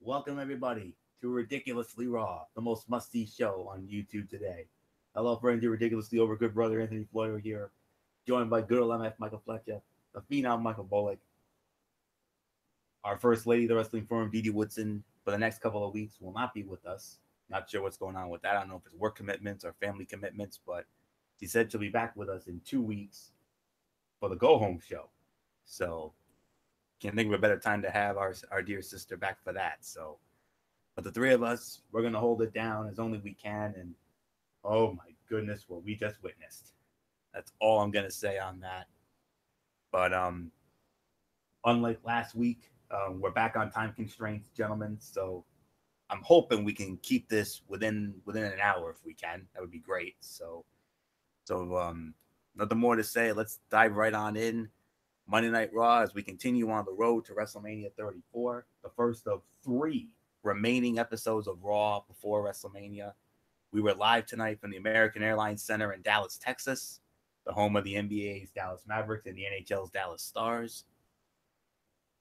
Welcome everybody to Ridiculously Raw, the most must-see show on YouTube today. Hello, friends. Your ridiculously over good brother Anthony Floyer here, joined by good old MF Michael Fletcher, the phenom Michael Bullock, our first lady of the wrestling forum, Dee Dee Woodson, for the next couple of weeks will not be with us. Not sure what's going on with that. I don't know if it's work commitments or family commitments, but she said she'll be back with us in 2 weeks for the Go Home show. So can't think of a better time to have our dear sister back for that. So, but the three of us, we're gonna hold it down as only we can. And oh my goodness, what we just witnessed. That's all I'm gonna say on that. But unlike last week, we're back on time constraints, gentlemen. So I'm hoping we can keep this within an hour if we can. That would be great. So nothing more to say. Let's dive right on in. Monday Night Raw as we continue on the road to WrestleMania 34, the first of 3 remaining episodes of Raw before WrestleMania. We were live tonight from the American Airlines Center in Dallas, Texas, the home of the NBA's Dallas Mavericks and the NHL's Dallas Stars.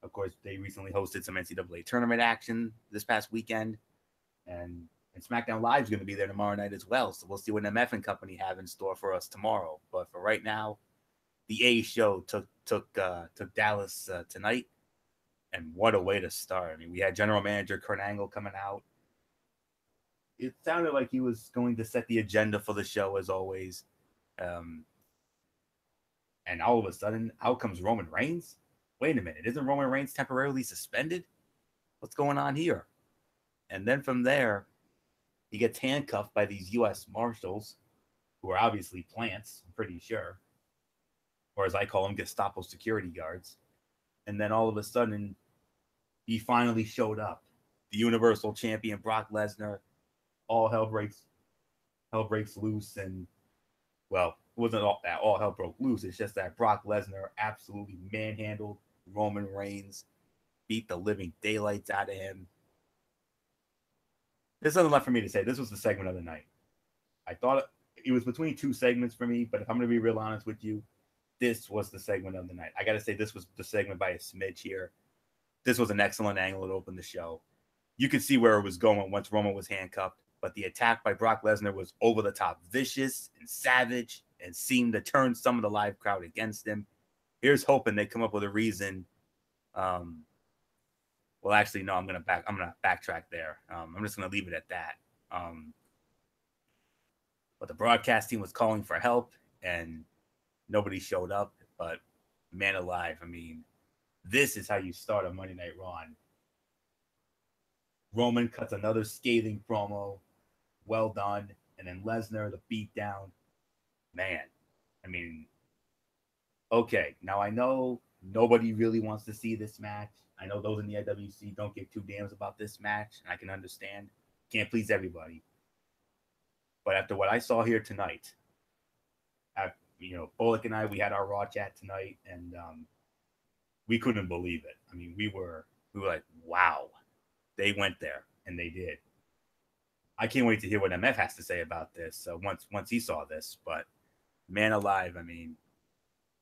Of course, they recently hosted some NCAA tournament action this past weekend, and SmackDown Live is going to be there tomorrow night as well. So we'll see what MF and company have in store for us tomorrow. But for right now, the A show took Dallas tonight, and what a way to start! I mean, we had General Manager Kurt Angle coming out. It sounded like he was going to set the agenda for the show as always, and all of a sudden, out comes Roman Reigns. Wait a minute, isn't Roman Reigns temporarily suspended? What's going on here? And then from there, he gets handcuffed by these U.S. Marshals, who are obviously plants, I'm pretty sure. Or as I call them, Gestapo security guards. And then all of a sudden, he finally showed up. The Universal Champion Brock Lesnar. All hell breaks loose. And, well, it wasn't all that all hell broke loose. It's just that Brock Lesnar absolutely manhandled Roman Reigns, beat the living daylights out of him. There's nothing left for me to say. This was the segment of the night. I thought it was between 2 segments for me, but if I'm going to be real honest with you, this was the segment of the night. I got to say, this was the segment by a smidge here. This was an excellent angle to open the show. You could see where it was going once Roman was handcuffed, but the attack by Brock Lesnar was over the top, vicious and savage, and seemed to turn some of the live crowd against him. Here's hoping they come up with a reason. Well, actually, no, I'm gonna backtrack there. I'm just gonna leave it at that. But the broadcast team was calling for help, and nobody showed up. But man alive, I mean, this is how you start a Monday Night Raw. Roman cuts another scathing promo. Well done. And then Lesnar, the beatdown. Man, I mean, okay. Now I know nobody really wants to see this match. I know those in the IWC don't give 2 damns about this match, and I can understand. Can't please everybody. But after what I saw here tonight, Bullock and I, we had our Raw chat tonight, and we couldn't believe it. I mean, we were like, wow, they went there, and they did. I can't wait to hear what MF has to say about this once he saw this. But man alive, I mean,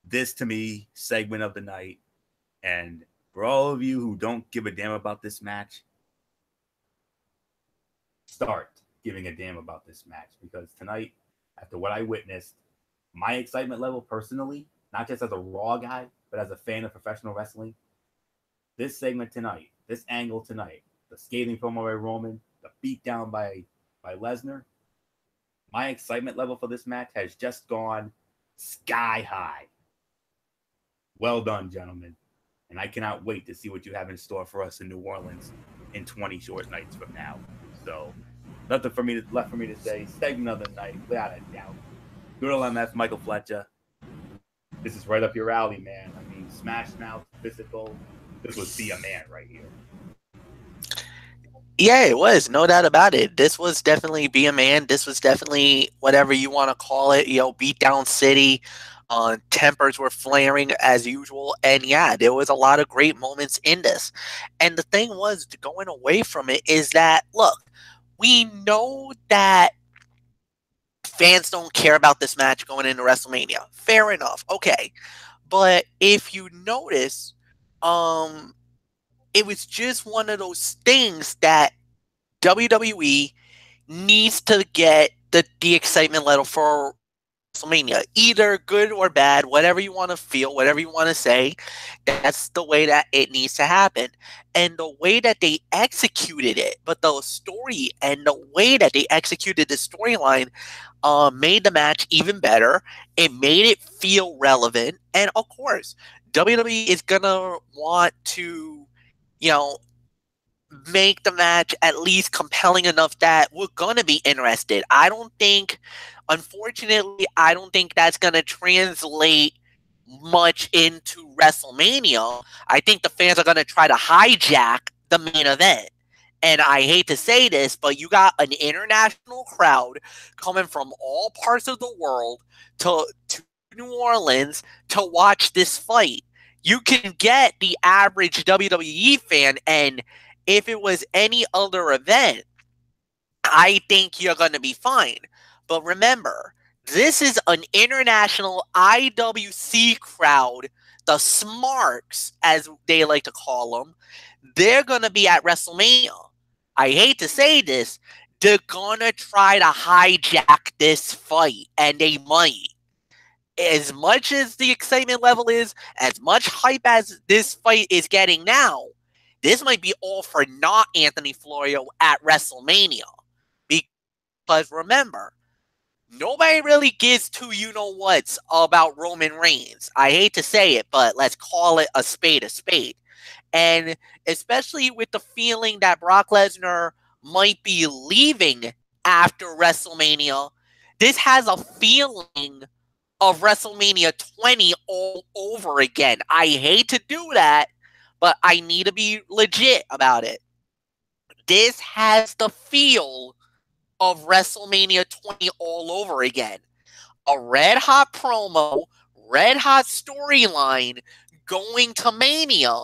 this to me, segment of the night. And for all of you who don't give a damn about this match, start giving a damn about this match, because tonight, after what I witnessed, my excitement level personally, not just as a Raw guy, but as a fan of professional wrestling, this segment tonight, this angle tonight, the scathing promo by Roman, the beatdown by Lesnar, my excitement level for this match has just gone sky high. Well done, gentlemen. And I cannot wait to see what you have in store for us in New Orleans in 20 short nights from now. So, nothing left for me to say. Segment of the night, without a doubt. Good old MF, Michael Fletcher. This is right up your alley, man. I mean, Smash Mouth, physical. This was Be a Man right here. Yeah, it was. No doubt about it. This was definitely Be a Man. This was definitely whatever you want to call it. Beatdown City. Tempers were flaring as usual. And yeah, there was a lot of great moments in this. And the thing was, going away from it is that, look, we know that fans don't care about this match going into WrestleMania. Fair enough. Okay. But if you notice, it was just one of those things that WWE needs to get the excitement level for WrestleMania, either good or bad, whatever you want to feel, whatever you want to say. That's the way that it needs to happen, and the way that they executed it. But the story and the way that they executed the storyline made the match even better. It made it feel relevant, and of course, WWE is gonna want to, you know, make the match at least compelling enough that we're gonna be interested. Unfortunately, I don't think that's gonna translate much into WrestleMania. I think the fans are gonna try to hijack the main event. And I hate to say this, but you got an international crowd coming from all parts of the world to New Orleans to watch this fight. You can get the average WWE fan, and if it was any other event, I think you're going to be fine. But remember, this is an international IWC crowd, the Smarks, as they like to call them. They're going to be at WrestleMania. I hate to say this, they're going to try to hijack this fight, and they might. As much as the excitement level is, as much hype as this fight is getting now, this might be all for not Anthony Florio at WrestleMania. Because remember, nobody really gives two you-know-whats about Roman Reigns. I hate to say it, but let's call it a spade a spade. And especially with the feeling that Brock Lesnar might be leaving after WrestleMania, this has a feeling of WrestleMania 20 all over again. I hate to do that, but I need to be legit about it. This has the feel of WrestleMania 20 all over again. A red hot promo, red hot storyline going to Mania,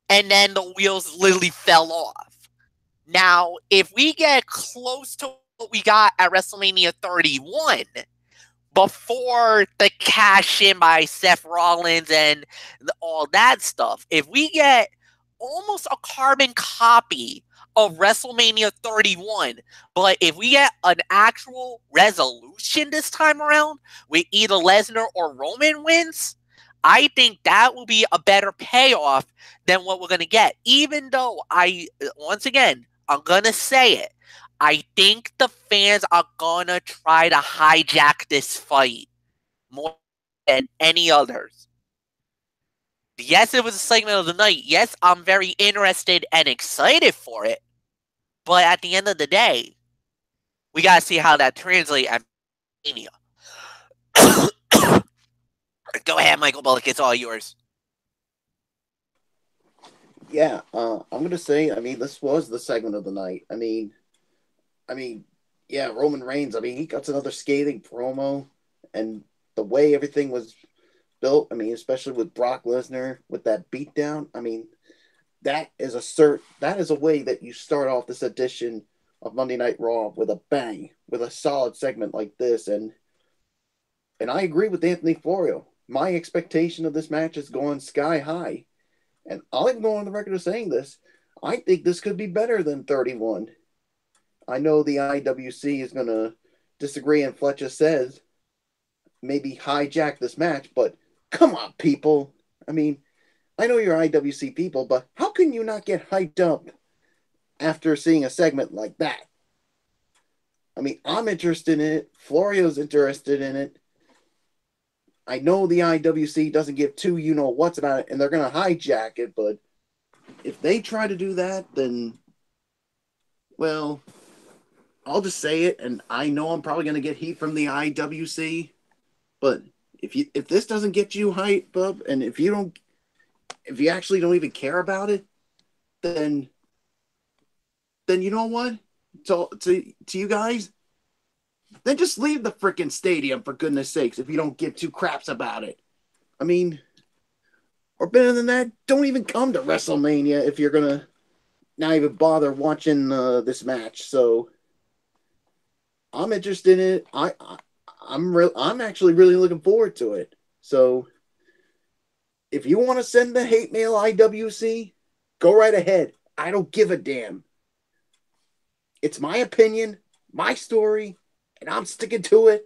and then the wheels literally fell off. Now, if we get close to what we got at WrestleMania 31, before the cash in by Seth Rollins and all that stuff, if we get almost a carbon copy of WrestleMania 31, but if we get an actual resolution this time around with either Lesnar or Roman wins, I think that will be a better payoff than what we're going to get. Even though once again, I'm going to say it, I think the fans are going to try to hijack this fight more than any others. Yes, it was a segment of the night. Yes, I'm very interested and excited for it. But at the end of the day, we got to see how that translates at Mania. Go ahead, Michael Bullock. It's all yours. Yeah, I'm going to say, this was the segment of the night. Yeah, Roman Reigns, he cuts another scathing promo, and the way everything was built, especially with Brock Lesnar, with that beatdown, that is a way that you start off this edition of Monday Night Raw with a bang, with a solid segment like this, and I agree with Anthony Florio. My expectation of this match is going sky high, and I'll even go on the record of saying this. I think this could be better than 31. I know the IWC is going to disagree, and Fletcher says maybe hijack this match, but come on, people. I know you're IWC people, but how can you not get hyped up after seeing a segment like that? I'm interested in it. Florio's interested in it. I know the IWC doesn't give two you-know-whats about it, and they're going to hijack it, but if they try to do that, then, well, I'll just say it, and I know I'm probably going to get heat from the IWC, but if this doesn't get you hyped up, and if you actually don't even care about it, then you know what? To you guys, then just leave the freaking stadium, for goodness sakes, if you don't give two craps about it. Or better than that, don't even come to WrestleMania if you're going to not even bother watching this match. So I'm interested in it. I'm actually really looking forward to it. So if you want to send the hate mail, IWC, Go right ahead. I don't give a damn. It's my opinion, my story, and I'm sticking to it.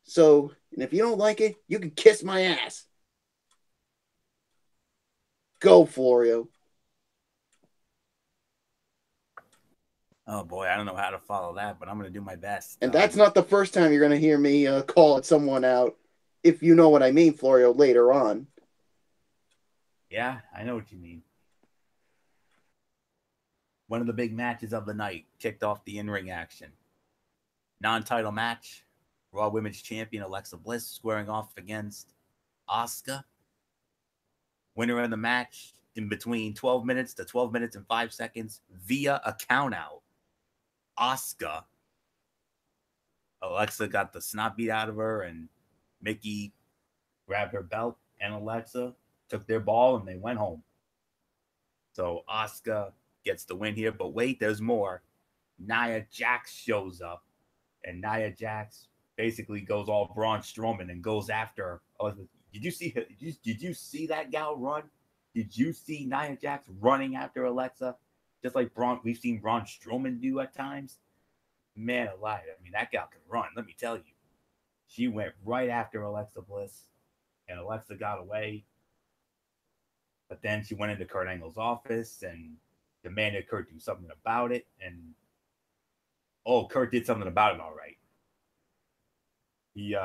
So, and if you don't like it, you can kiss my ass. Go, Florio. Oh boy, I don't know how to follow that, but I'm gonna do my best. And that's not the first time you're going to hear me call someone out, if you know what I mean, Florio, later on. Yeah, I know what you mean. One of the big matches of the night kicked off the in-ring action. Non-title match, Raw Women's Champion Alexa Bliss squaring off against Asuka. Winner of the match in between 12 minutes to 12 minutes and 5 seconds via a countout. Asuka. Alexa got the snot beat out of her, and Mickey grabbed her belt, and Alexa took their ball, and they went home. So Asuka gets the win here, but wait, there's more. Nia Jax shows up, and Nia Jax basically goes all Braun Strowman and goes after Alexa. Did you see? Did you see that gal run? Did you see Nia Jax running after Alexa, just like we've seen Braun Strowman do at times? Man alive! I mean, that gal can run. Let me tell you, she went right after Alexa Bliss, and Alexa got away. But then she went into Kurt Angle's office and demanded Kurt do something about it. And Kurt did something about it, all right. He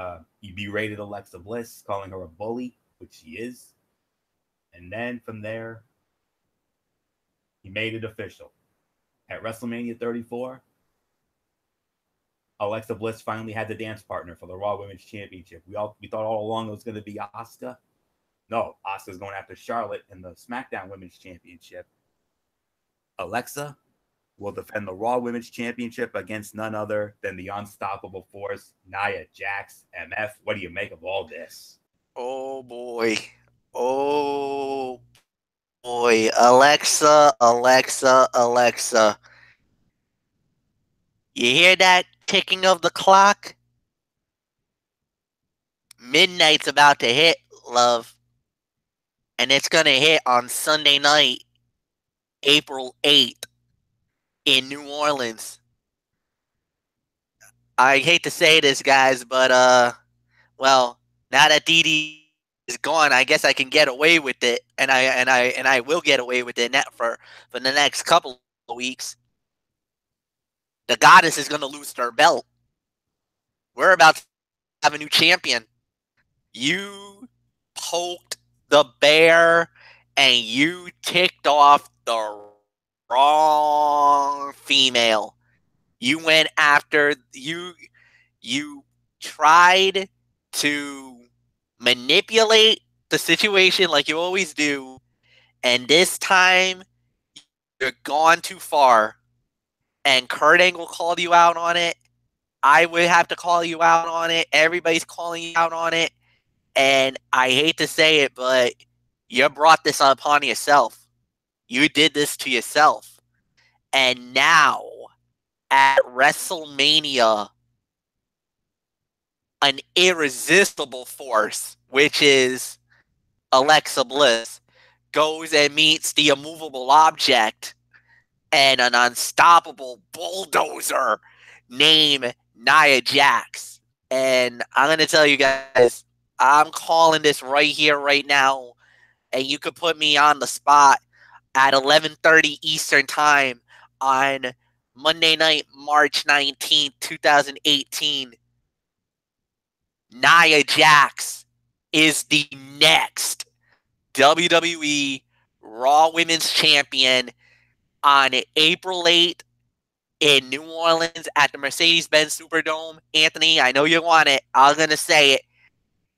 berated Alexa Bliss, calling her a bully, which she is. And then from there, he made it official. At WrestleMania 34, Alexa Bliss finally had the dance partner for the Raw Women's Championship. We thought all along it was going to be Asuka. No, Asuka's going after Charlotte in the SmackDown Women's Championship. Alexa will defend the Raw Women's Championship against none other than the unstoppable force, Nia Jax. MF, what do you make of all this? Oh boy. Oh boy. Alexa. You hear that ticking of the clock? Midnight's about to hit, love. And it's going to hit on Sunday night, April 8th, in New Orleans. I hate to say this, guys, but, well, now that Dee is gone, I guess I can get away with it, and I will get away with it for the next couple of weeks. The Goddess is going to lose her belt. We're about to have a new champion. You poked the bear, and you ticked off the wrong female. You went after you tried to manipulate the situation like you always do, and this time you're gone too far. And Kurt Angle called you out on it. I would have to call you out on it. Everybody's calling you out on it. And I hate to say it, but you brought this upon yourself. You did this to yourself. And now, at WrestleMania, an irresistible force, which is Alexa Bliss, goes and meets the immovable object and an unstoppable bulldozer named Nia Jax. And I'm going to tell you guys, I'm calling this right here, right now, and you could put me on the spot at 11:30 Eastern Time on Monday night, March 19th, 2018. Nia Jax is the next WWE Raw Women's Champion on April 8th in New Orleans at the Mercedes-Benz Superdome. Anthony, I know you want it. I'm going to say it.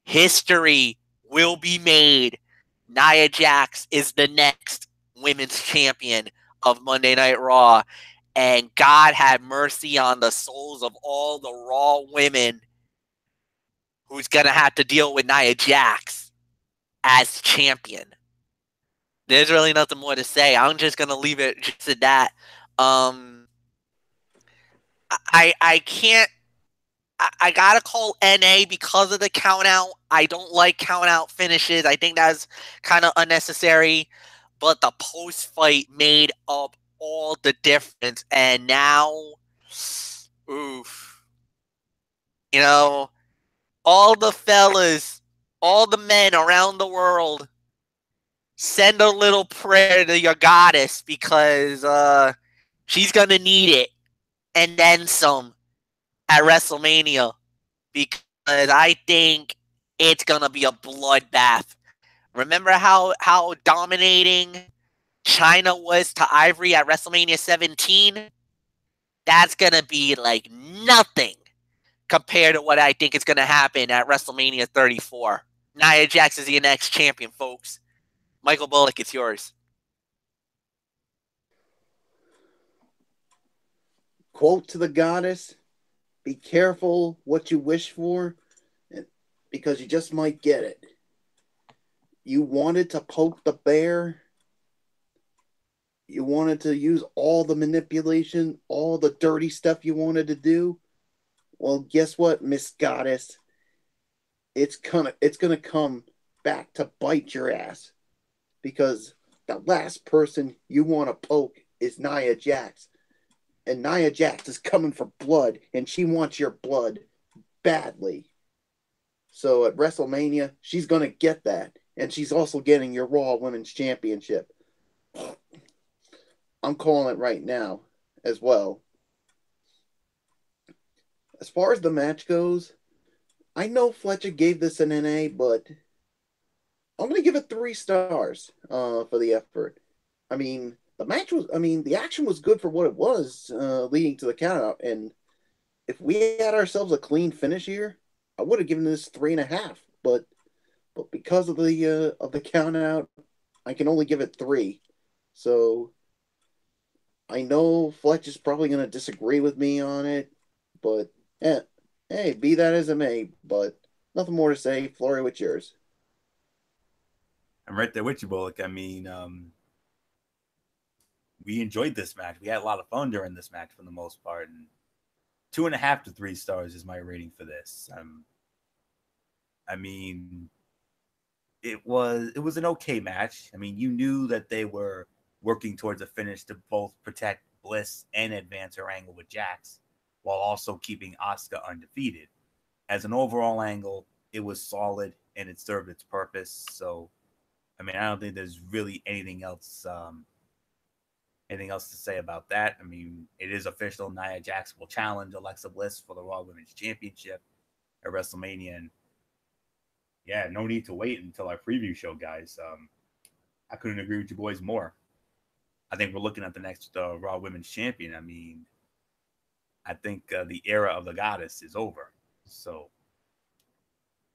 History will be made. Nia Jax is the next women's champion of Monday Night Raw. And God have mercy on the souls of all the Raw women who's going to have to deal with Nia Jax as champion. There's really nothing more to say. I'm just going to leave it just at that. I can't. I gotta call NA because of the count out. I don't like count out finishes. I think that's kind of unnecessary. but the post fight made up all the difference. And now, oof, you know, all the fellas, all the men around the world, send a little prayer to your goddess because she's gonna need it, and then some at WrestleMania, because I think it's gonna be a bloodbath. Remember how dominating China was to Ivory at WrestleMania 17? That's gonna be like nothing compared to what I think is gonna happen at WrestleMania 34. Nia Jax is your next champion, folks. Michael Bullock, it's yours. Quote to the goddess: be careful what you wish for, because you just might get it. You wanted to poke the bear. You wanted to use all the manipulation, all the dirty stuff you wanted to do. Well, guess what, Miss Goddess? It's gonna come back to bite your ass, because the last person you want to poke is Nia Jax. And Nia Jax is coming for blood, and she wants your blood badly. So at WrestleMania, she's going to get that. And she's also getting your Raw Women's Championship. I'm calling it right now as well. As far as the match goes, I know Fletcher gave this an NA, but I'm going to give it 3 stars for the effort. I mean, the action was good for what it was, leading to the countout. And if we had ourselves a clean finish here, I would have given this 3.5. But because of the countout, I can only give it 3. So I know Fletch is probably going to disagree with me on it, but hey, be that as it may. But nothing more to say. Flory, what's yours? I'm right there with you, Bullock. I mean, we enjoyed this match. We had a lot of fun during this match for the most part. And 2.5 to 3 stars is my rating for this. I mean, it was an okay match. I mean, you knew that they were working towards a finish to both protect Bliss and advance her angle with Jax, while also keeping Asuka undefeated. As an overall angle, it was solid and it served its purpose. So, I mean, I don't think there's really anything else to say about that. I mean, it is official. Nia Jax will challenge Alexa Bliss for the Raw Women's Championship at WrestleMania. And yeah, no need to wait until our preview show, guys. I couldn't agree with you boys more. I think we're looking at the next Raw Women's Champion. I mean, I think the era of the goddess is over. So,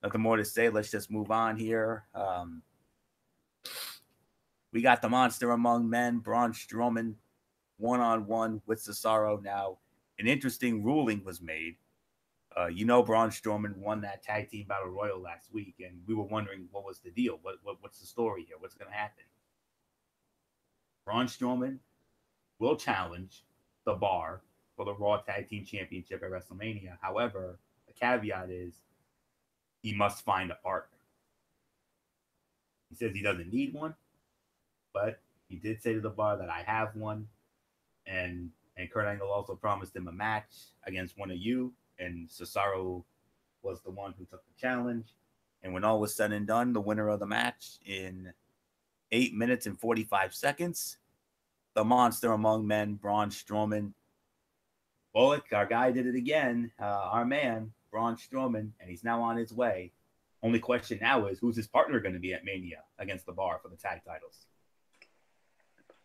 nothing more to say. Let's just move on here. We got the monster among men, Braun Strowman, one-on-one with Cesaro. Now, an interesting ruling was made. Braun Strowman won that tag team battle royal last week, and we were wondering what was the deal. What's the story here? What's going to happen? Braun Strowman will challenge the Bar for the Raw Tag Team Championship at WrestleMania. However, the caveat is he must find a partner. He says he doesn't need one, but he did say to the Bar that I have one, and Kurt Angle also promised him a match against one of you, and Cesaro was the one who took the challenge. And when all was said and done, the winner of the match in 8 minutes and 45 seconds, the monster among men, Braun Strowman. Bullock, our guy, did it again. Our man, Braun Strowman, and he's now on his way. Only question now is, who's his partner going to be at Mania against the Bar for the tag titles?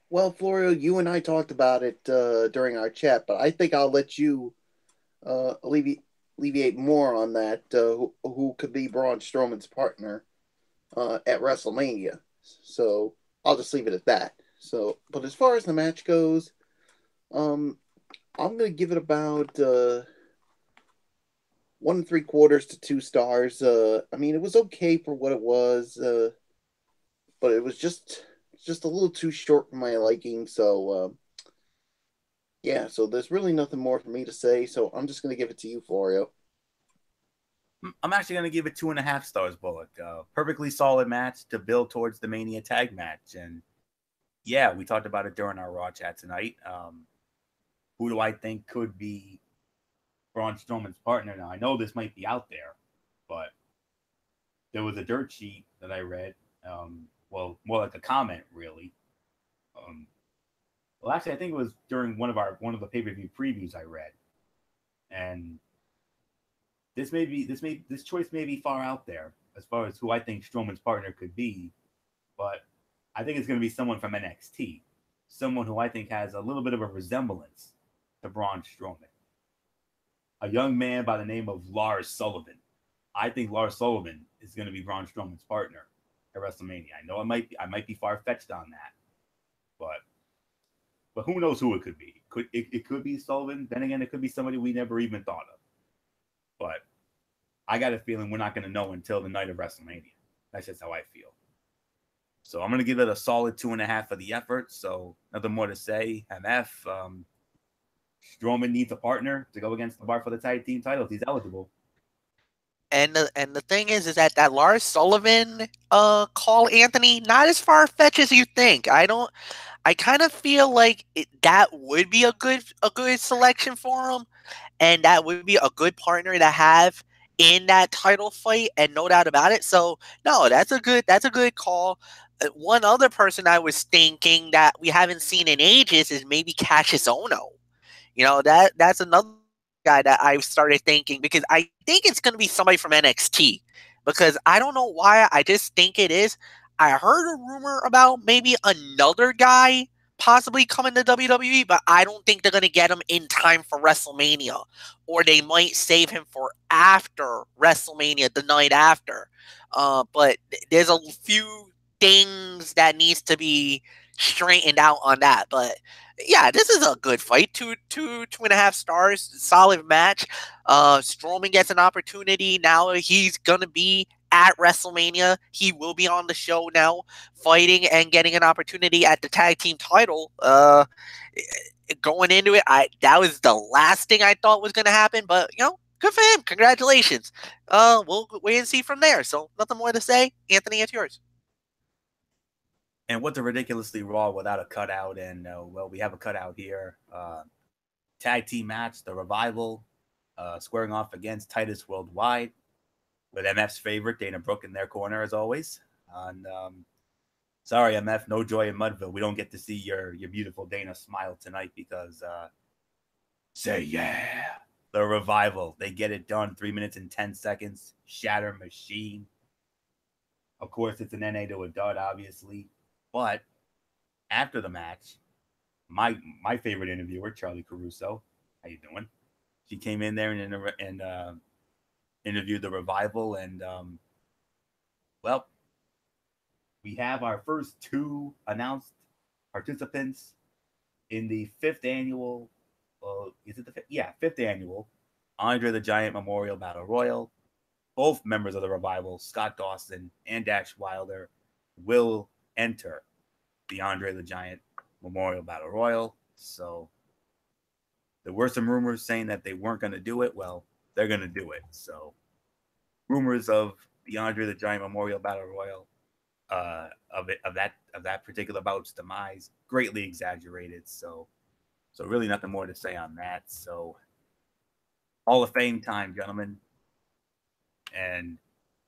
Well, Florio, you and I talked about it during our chat, but I think I'll let you alleviate more on that. Who could be Braun Strowman's partner at WrestleMania? So I'll just leave it at that. So, but as far as the match goes, I'm gonna give it about 1 3/4 to 2 stars. I mean, it was okay for what it was, but it was just a little too short for my liking. So, yeah. So there's really nothing more for me to say. So I'm just gonna give it to you, Florio. I'm actually going to give it 2.5 stars, Bullock. Perfectly solid match to build towards the Mania tag match. And yeah, we talked about it during our Raw chat tonight. Who do I think could be Braun Strowman's partner? Now, I know this might be out there, but there was a dirt sheet that I read. Well, more like a comment, really. Um, well, actually, I think it was during one of the pay per view previews I read, and this choice may be far out there as far as who I think Strowman's partner could be, but I think it's going to be someone from NXT, someone who I think has a little bit of a resemblance to Braun Strowman, a young man by the name of Lars Sullivan. I think Lars Sullivan is going to be Braun Strowman's partner at WrestleMania. I know I might be far fetched on that, but who knows who it could be? It could be Sullivan. Then again, it could be somebody we never even thought of. But I got a feeling we're not going to know until the night of WrestleMania. That's just how I feel. So I'm going to give it a solid 2.5 for the effort. So nothing more to say. MF, Strowman needs a partner to go against the Bar for the tag team title if he's eligible. And the thing is that Lars Sullivan call, Anthony, not as far fetched as you think. I kind of feel like that would be a good selection for him, and that would be a good partner to have in that title fight, and no doubt about it. So no, that's a good call. One other person I was thinking that we haven't seen in ages is maybe Cassius Ohno. That's another guy that I started thinking, because I think it's going to be somebody from NXT, because I don't know why, I just think it is. I heard a rumor about maybe another guy possibly coming to WWE, but I don't think they're going to get him in time for WrestleMania, or they might save him for after WrestleMania, the night after. But there's a few things that needs to be straightened out on that. But yeah, this is a good fight. 2.5 stars, solid match. Strowman gets an opportunity now. He's gonna be at WrestleMania. He will be on the show now, fighting and getting an opportunity at the tag team title. Going into it, that was the last thing I thought was gonna happen. But good for him. Congratulations. We'll wait and see from there. So nothing more to say. Anthony, it's yours. And what's a ridiculously Raw without a cutout? And we have a cutout here. Tag team match, the Revival, squaring off against Titus Worldwide, with MF's favorite Dana Brooke in their corner as always. And sorry, MF, no joy in Mudville. We don't get to see your beautiful Dana smile tonight because say yeah, the Revival. They get it done. 3 minutes and 10 seconds. Shatter Machine. Of course, it's an NA to a dud, obviously. But after the match, my favorite interviewer, Charlie Caruso, how you doing? She came in there and interviewed the Revival, and well, we have our first 2 announced participants in the 5th annual. Is it the 5th? Yeah, 5th annual Andre the Giant Memorial Battle Royal. Both members of the Revival, Scott Dawson and Dash Wilder, will enter the Andre the Giant Memorial Battle Royal. So there were some rumors saying that they weren't going to do it. Well, they're going to do it. So rumors of the Andre the Giant Memorial Battle Royal, of that particular bout's demise, greatly exaggerated. So really nothing more to say on that. So Hall of Fame time, gentlemen. And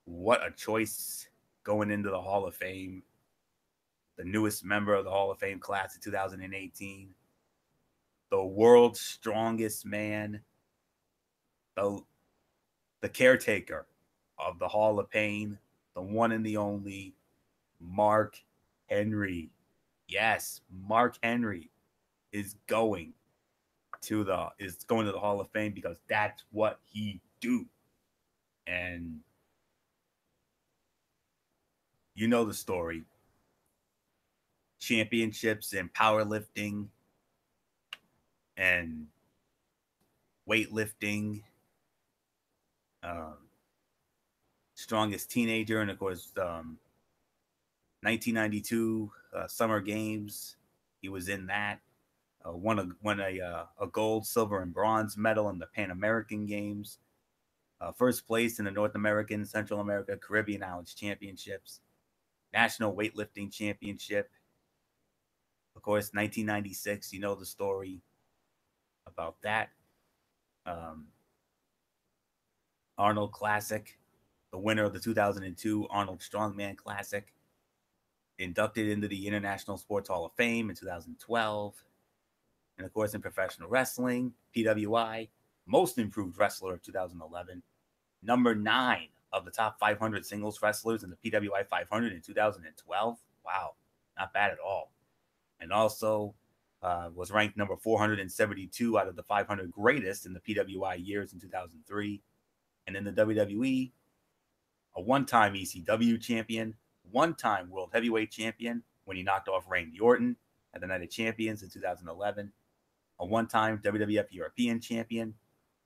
what a choice going into the Hall of Fame. The newest member of the Hall of Fame class of 2018. The world's strongest man. The caretaker of the Hall of Pain. The one and the only Mark Henry. Yes, Mark Henry is going to the Hall of Fame because that's what he do. And you know the story. Championships in powerlifting and weightlifting. Strongest teenager, and of course, 1992 Summer Games. He was in that. Won a gold, silver, and bronze medal in the Pan American Games. First place in the North American, Central America, Caribbean Islands Championships. National Weightlifting Championship. Of course, 1996, you know the story about that. Um, Arnold Classic, the winner of the 2002 Arnold Strongman Classic, inducted into the International Sports Hall of Fame in 2012. And of course, in professional wrestling, PWI, Most Improved Wrestler of 2011, number 9 of the top 500 singles wrestlers in the PWI 500 in 2012. Wow, not bad at all. And also was ranked number 472 out of the 500 greatest in the PWI years in 2003. And in the WWE, a one-time ECW champion, one-time World Heavyweight Champion when he knocked off Randy Orton at the Night of Champions in 2011, a one-time WWF European Champion,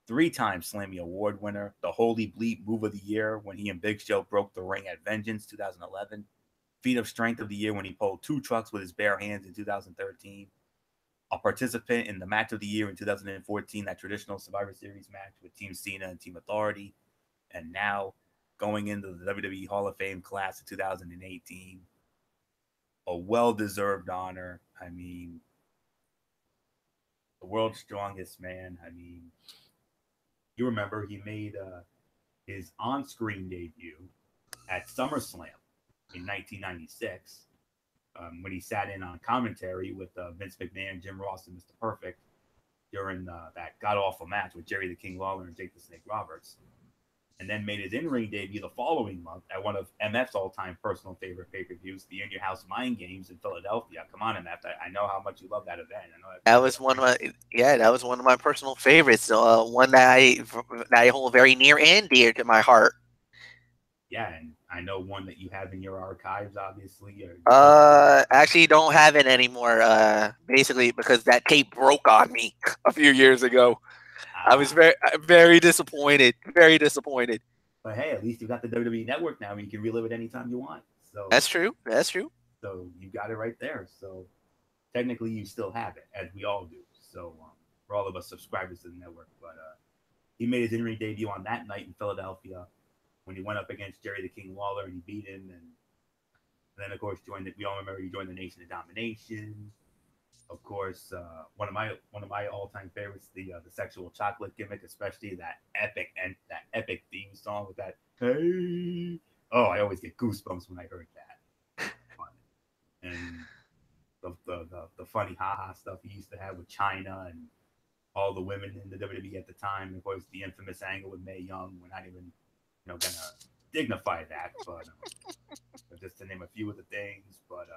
three-time Slammy Award winner, the Holy Bleep Move of the Year when he and Big Show broke the ring at Vengeance 2011, Feat of Strength of the Year when he pulled 2 trucks with his bare hands in 2013, a participant in the Match of the Year in 2014, that traditional Survivor Series match with Team Cena and Team Authority, and now going into the WWE Hall of Fame class of 2018. A well-deserved honor. I mean, the world's strongest man. I mean, you remember he made his on-screen debut at SummerSlam in 1996 when he sat in on commentary with Vince McMahon, Jim Ross, and Mr. Perfect during that god-awful match with Jerry the King Lawler and Jake the Snake Roberts. And then made his in-ring debut the following month at one of MF's all-time personal favorite pay-per-views, the In Your House Mind Games in Philadelphia. Come on, MF. I know how much you love that event. I know that was one of my personal favorites. One that I hold very near and dear to my heart. Yeah, and I know one that you have in your archives, obviously. Actually, don't have it anymore. Basically, because that tape broke on me a few years ago. I was very disappointed. Very disappointed. But hey, at least you got the WWE Network now, and you can relive it anytime you want. So that's true. That's true. So you got it right there. So technically, you still have it, as we all do. So for all of us subscribers to the network, but he made his in-ring debut on that night in Philadelphia when he went up against Jerry the King Lawler and he beat him, and then of course we all remember he joined the Nation of Domination. Of course, one of my all-time favorites, the sexual chocolate gimmick, especially that epic theme song with that hey. Oh, I always get goosebumps when I heard that. And the funny haha stuff he used to have with China and all the women in the WWE at the time. And of course, the infamous angle with Mae Young. We're not even gonna dignify that, but just to name a few of the things. But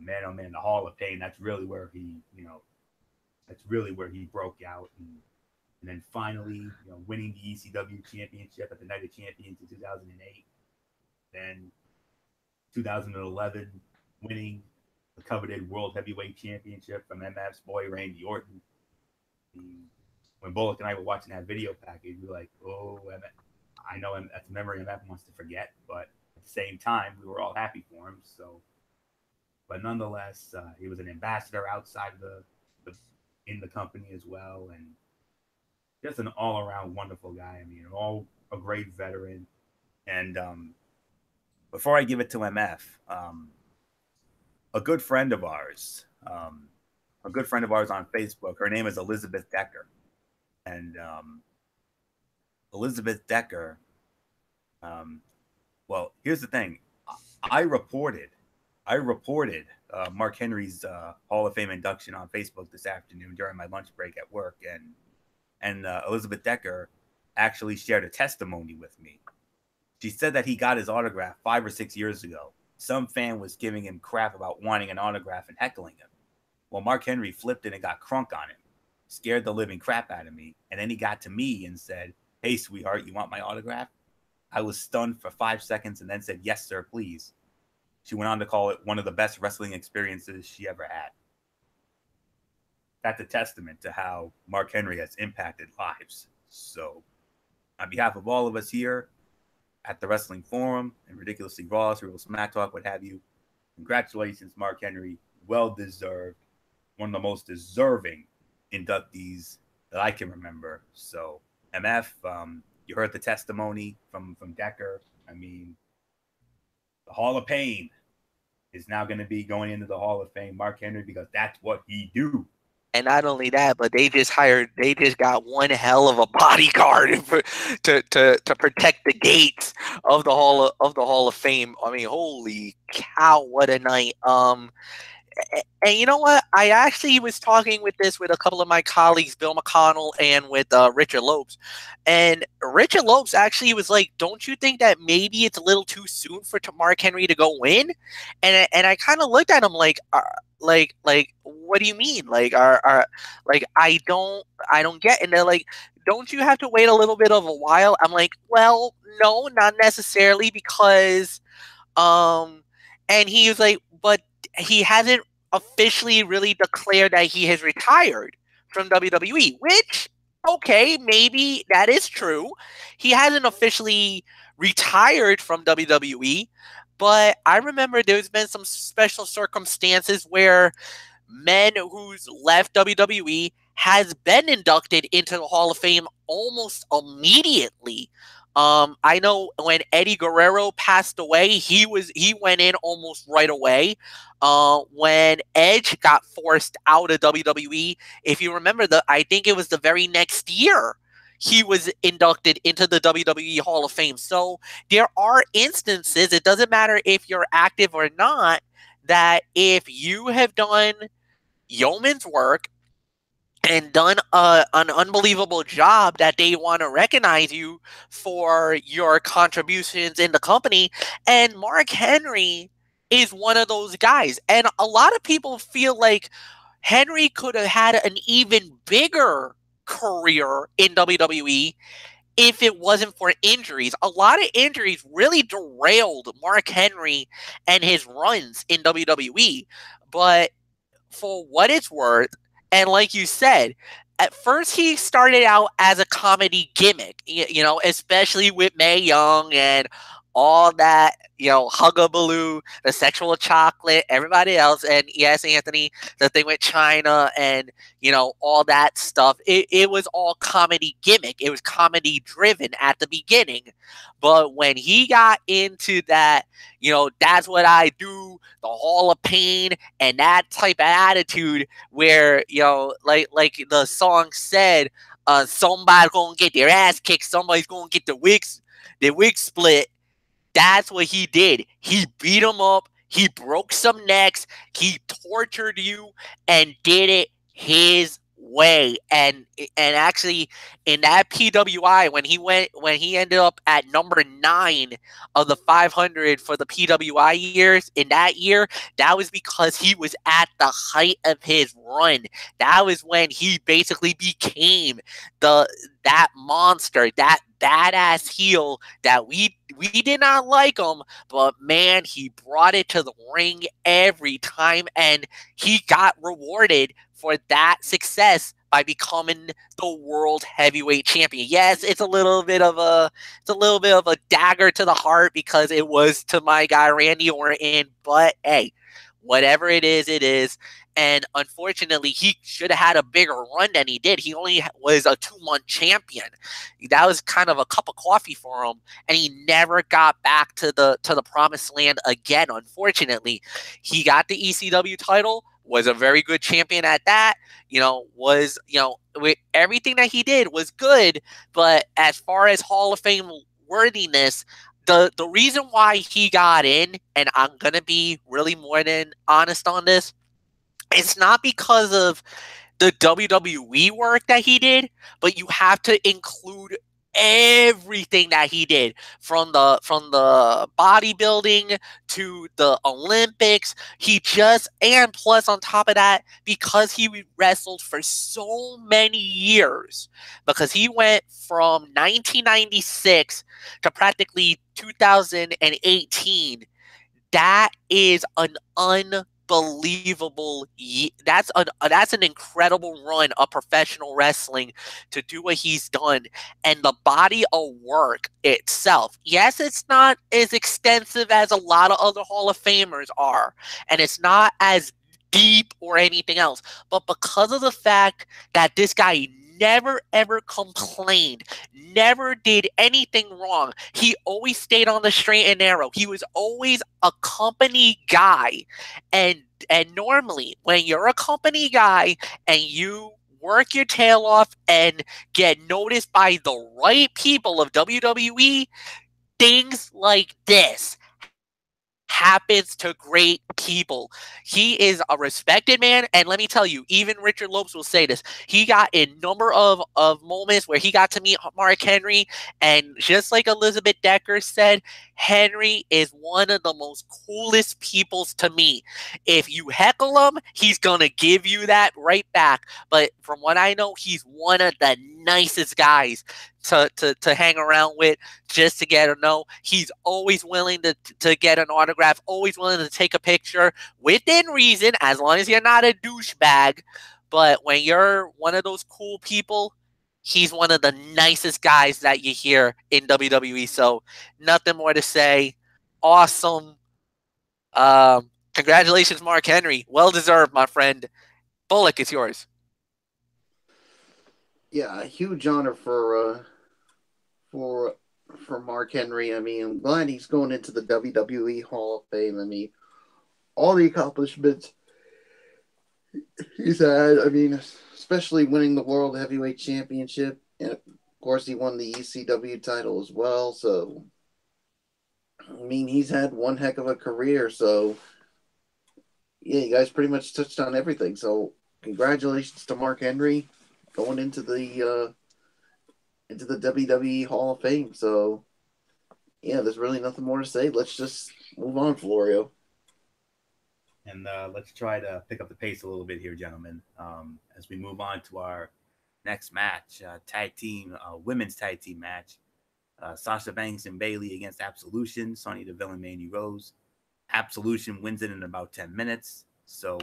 man, oh man, the Hall of Pain, that's really where he broke out. And then finally, winning the ECW championship at the Night of Champions in 2008. Then 2011, winning the coveted World Heavyweight Championship from MF's boy, Randy Orton. When Bullock and I were watching that video package, we were like, oh, MF. I know that's a memory MF wants to forget, but at the same time, we were all happy for him. So, but nonetheless, he was an ambassador outside in the company as well, and just an all-around wonderful guy. I mean, a great veteran. And before I give it to MF, a good friend of ours on Facebook, her name is Elizabeth Decker, and Elizabeth Decker. Well, here's the thing. I reported Mark Henry's Hall of Fame induction on Facebook this afternoon during my lunch break at work, and Elizabeth Decker actually shared a testimony with me. She said that he got his autograph 5 or 6 years ago. Some fan was giving him crap about wanting an autograph and heckling him. Well, Mark Henry flipped it and got crunk on him, scared the living crap out of me, and then he got to me and said, "Hey, sweetheart, you want my autograph?" I was stunned for 5 seconds and then said, "Yes, sir, please." She went on to call it one of the best wrestling experiences she ever had. That's a testament to how Mark Henry has impacted lives. So, on behalf of all of us here at the Wrestling Forum and Ridiculously Raw, Real Smack Talk, what have you, congratulations, Mark Henry. Well deserved. One of the most deserving inductees that I can remember. So, MF, you heard the testimony from Decker. I mean, the Hall of Pain. is now going to be going into the Hall of Fame, Mark Henry, because that's what he do. And not only that, but they just got one hell of a bodyguard to protect the gates of the Hall of Fame. I mean, holy cow, what a night! And you know what? I actually was talking with a couple of my colleagues, Bill McConnell and with Richard Lopes. And Richard Lopes actually was like, don't you think that maybe it's a little too soon for Mark Henry to go win? And I kind of looked at him like, what do you mean? Like, I don't get. And they're like, don't you have to wait a little bit of a while? I'm like, well, no, not necessarily, because, and he was like, but he hasn't officially really declared that he has retired from WWE, which, okay, maybe that is true. He hasn't officially retired from WWE, but I remember there's been some special circumstances where men who's left WWE has been inducted into the Hall of Fame almost immediately. I know when Eddie Guerrero passed away, he went in almost right away. When Edge got forced out of WWE, if you remember, I think it was the very next year he was inducted into the WWE Hall of Fame. So there are instances, it doesn't matter if you're active or not, that if you have done yeoman's work and done an unbelievable job, that they want to recognize you for your contributions in the company. And Mark Henry is one of those guys. And a lot of people feel like Henry could have had an even bigger career in WWE if it wasn't for injuries. A lot of injuries really derailed Mark Henry and his runs in WWE. But for what it's worth, and like you said, at first he started out as a comedy gimmick, you know, especially with Mae Young and all that, you know, Huggabaloo, the sexual chocolate, everybody else. And yes, Anthony, the thing with China and, you know, all that stuff. It was all comedy gimmick. It was comedy driven at the beginning. But when he got into that, you know, that's what I do, the Hall of Pain, and that type of attitude where, you know, like the song said, somebody's gonna get their ass kicked, somebody's gonna get the wig split. That's what he did. He beat him up. He broke some necks. He tortured you and did it his way. And actually, in that PWI, when he ended up at number 9 of the 500 for the PWI years, in that year, that was because he was at the height of his run. That was when he basically became that monster, that badass heel that we did not like him, but man, he brought it to the ring every time, and he got rewarded for that success by becoming the world heavyweight champion. Yes, it's a little bit of a dagger to the heart because it was to my guy Randy Orton, but hey, whatever it is, it is. And unfortunately, he should have had a bigger run than he did. He only was a 2-month champion. That was kind of a cup of coffee for him, and he never got back to the promised land again. Unfortunately, he got the ECW title, was a very good champion at that. With everything that he did was good, but as far as Hall of Fame worthiness, the reason why he got in, and I'm gonna be really more than honest on this, it's not because of the WWE work that he did, but you have to include everything that he did from the bodybuilding to the Olympics. And plus on top of that, because he wrestled for so many years, because he went from 1996 to practically 2018, that is an unbelievable. That's an incredible run of professional wrestling to do what he's done. And the body of work itself, yes, it's not as extensive as a lot of other Hall of Famers are, and it's not as deep or anything else, but because of the fact that this guy never ever complained, never did anything wrong. He always stayed on the straight and narrow. He was always a company guy. And normally when you're a company guy and you work your tail off and get noticed by the right people of WWE, things like this happens to great people. He is a respected man, and let me tell you, even Richard Lopes will say this. He got a number of moments where he got to meet Mark Henry, and just like Elizabeth Decker said, Henry is one of the most coolest peoples to meet. If you heckle him, he's gonna give you that right back. But from what I know, he's one of the nicest guys to hang around with, just to get to know. He's always willing to get an autograph, always willing to take a picture within reason, as long as you're not a douchebag. But when you're one of those cool people, he's one of the nicest guys that you hear in WWE. So nothing more to say. Awesome. Congratulations, Mark Henry. Well deserved, my friend. Bullock, it's yours. Yeah, a huge honor for Mark Henry. I mean, I'm glad he's going into the WWE Hall of Fame. I mean, all the accomplishments he's had. I mean, especially winning the World Heavyweight Championship, and of course, he won the ECW title as well. So, I mean, he's had one heck of a career. So, yeah, you guys pretty much touched on everything. So, congratulations to Mark Henry going into the WWE Hall of Fame. So, yeah, there's really nothing more to say. Let's just move on, Florio. And let's try to pick up the pace a little bit here, gentlemen, as we move on to our next match, women's tag team match. Sasha Banks and Bayley against Absolution, Sonya Deville and Mandy Rose. Absolution wins it in about 10 minutes. So,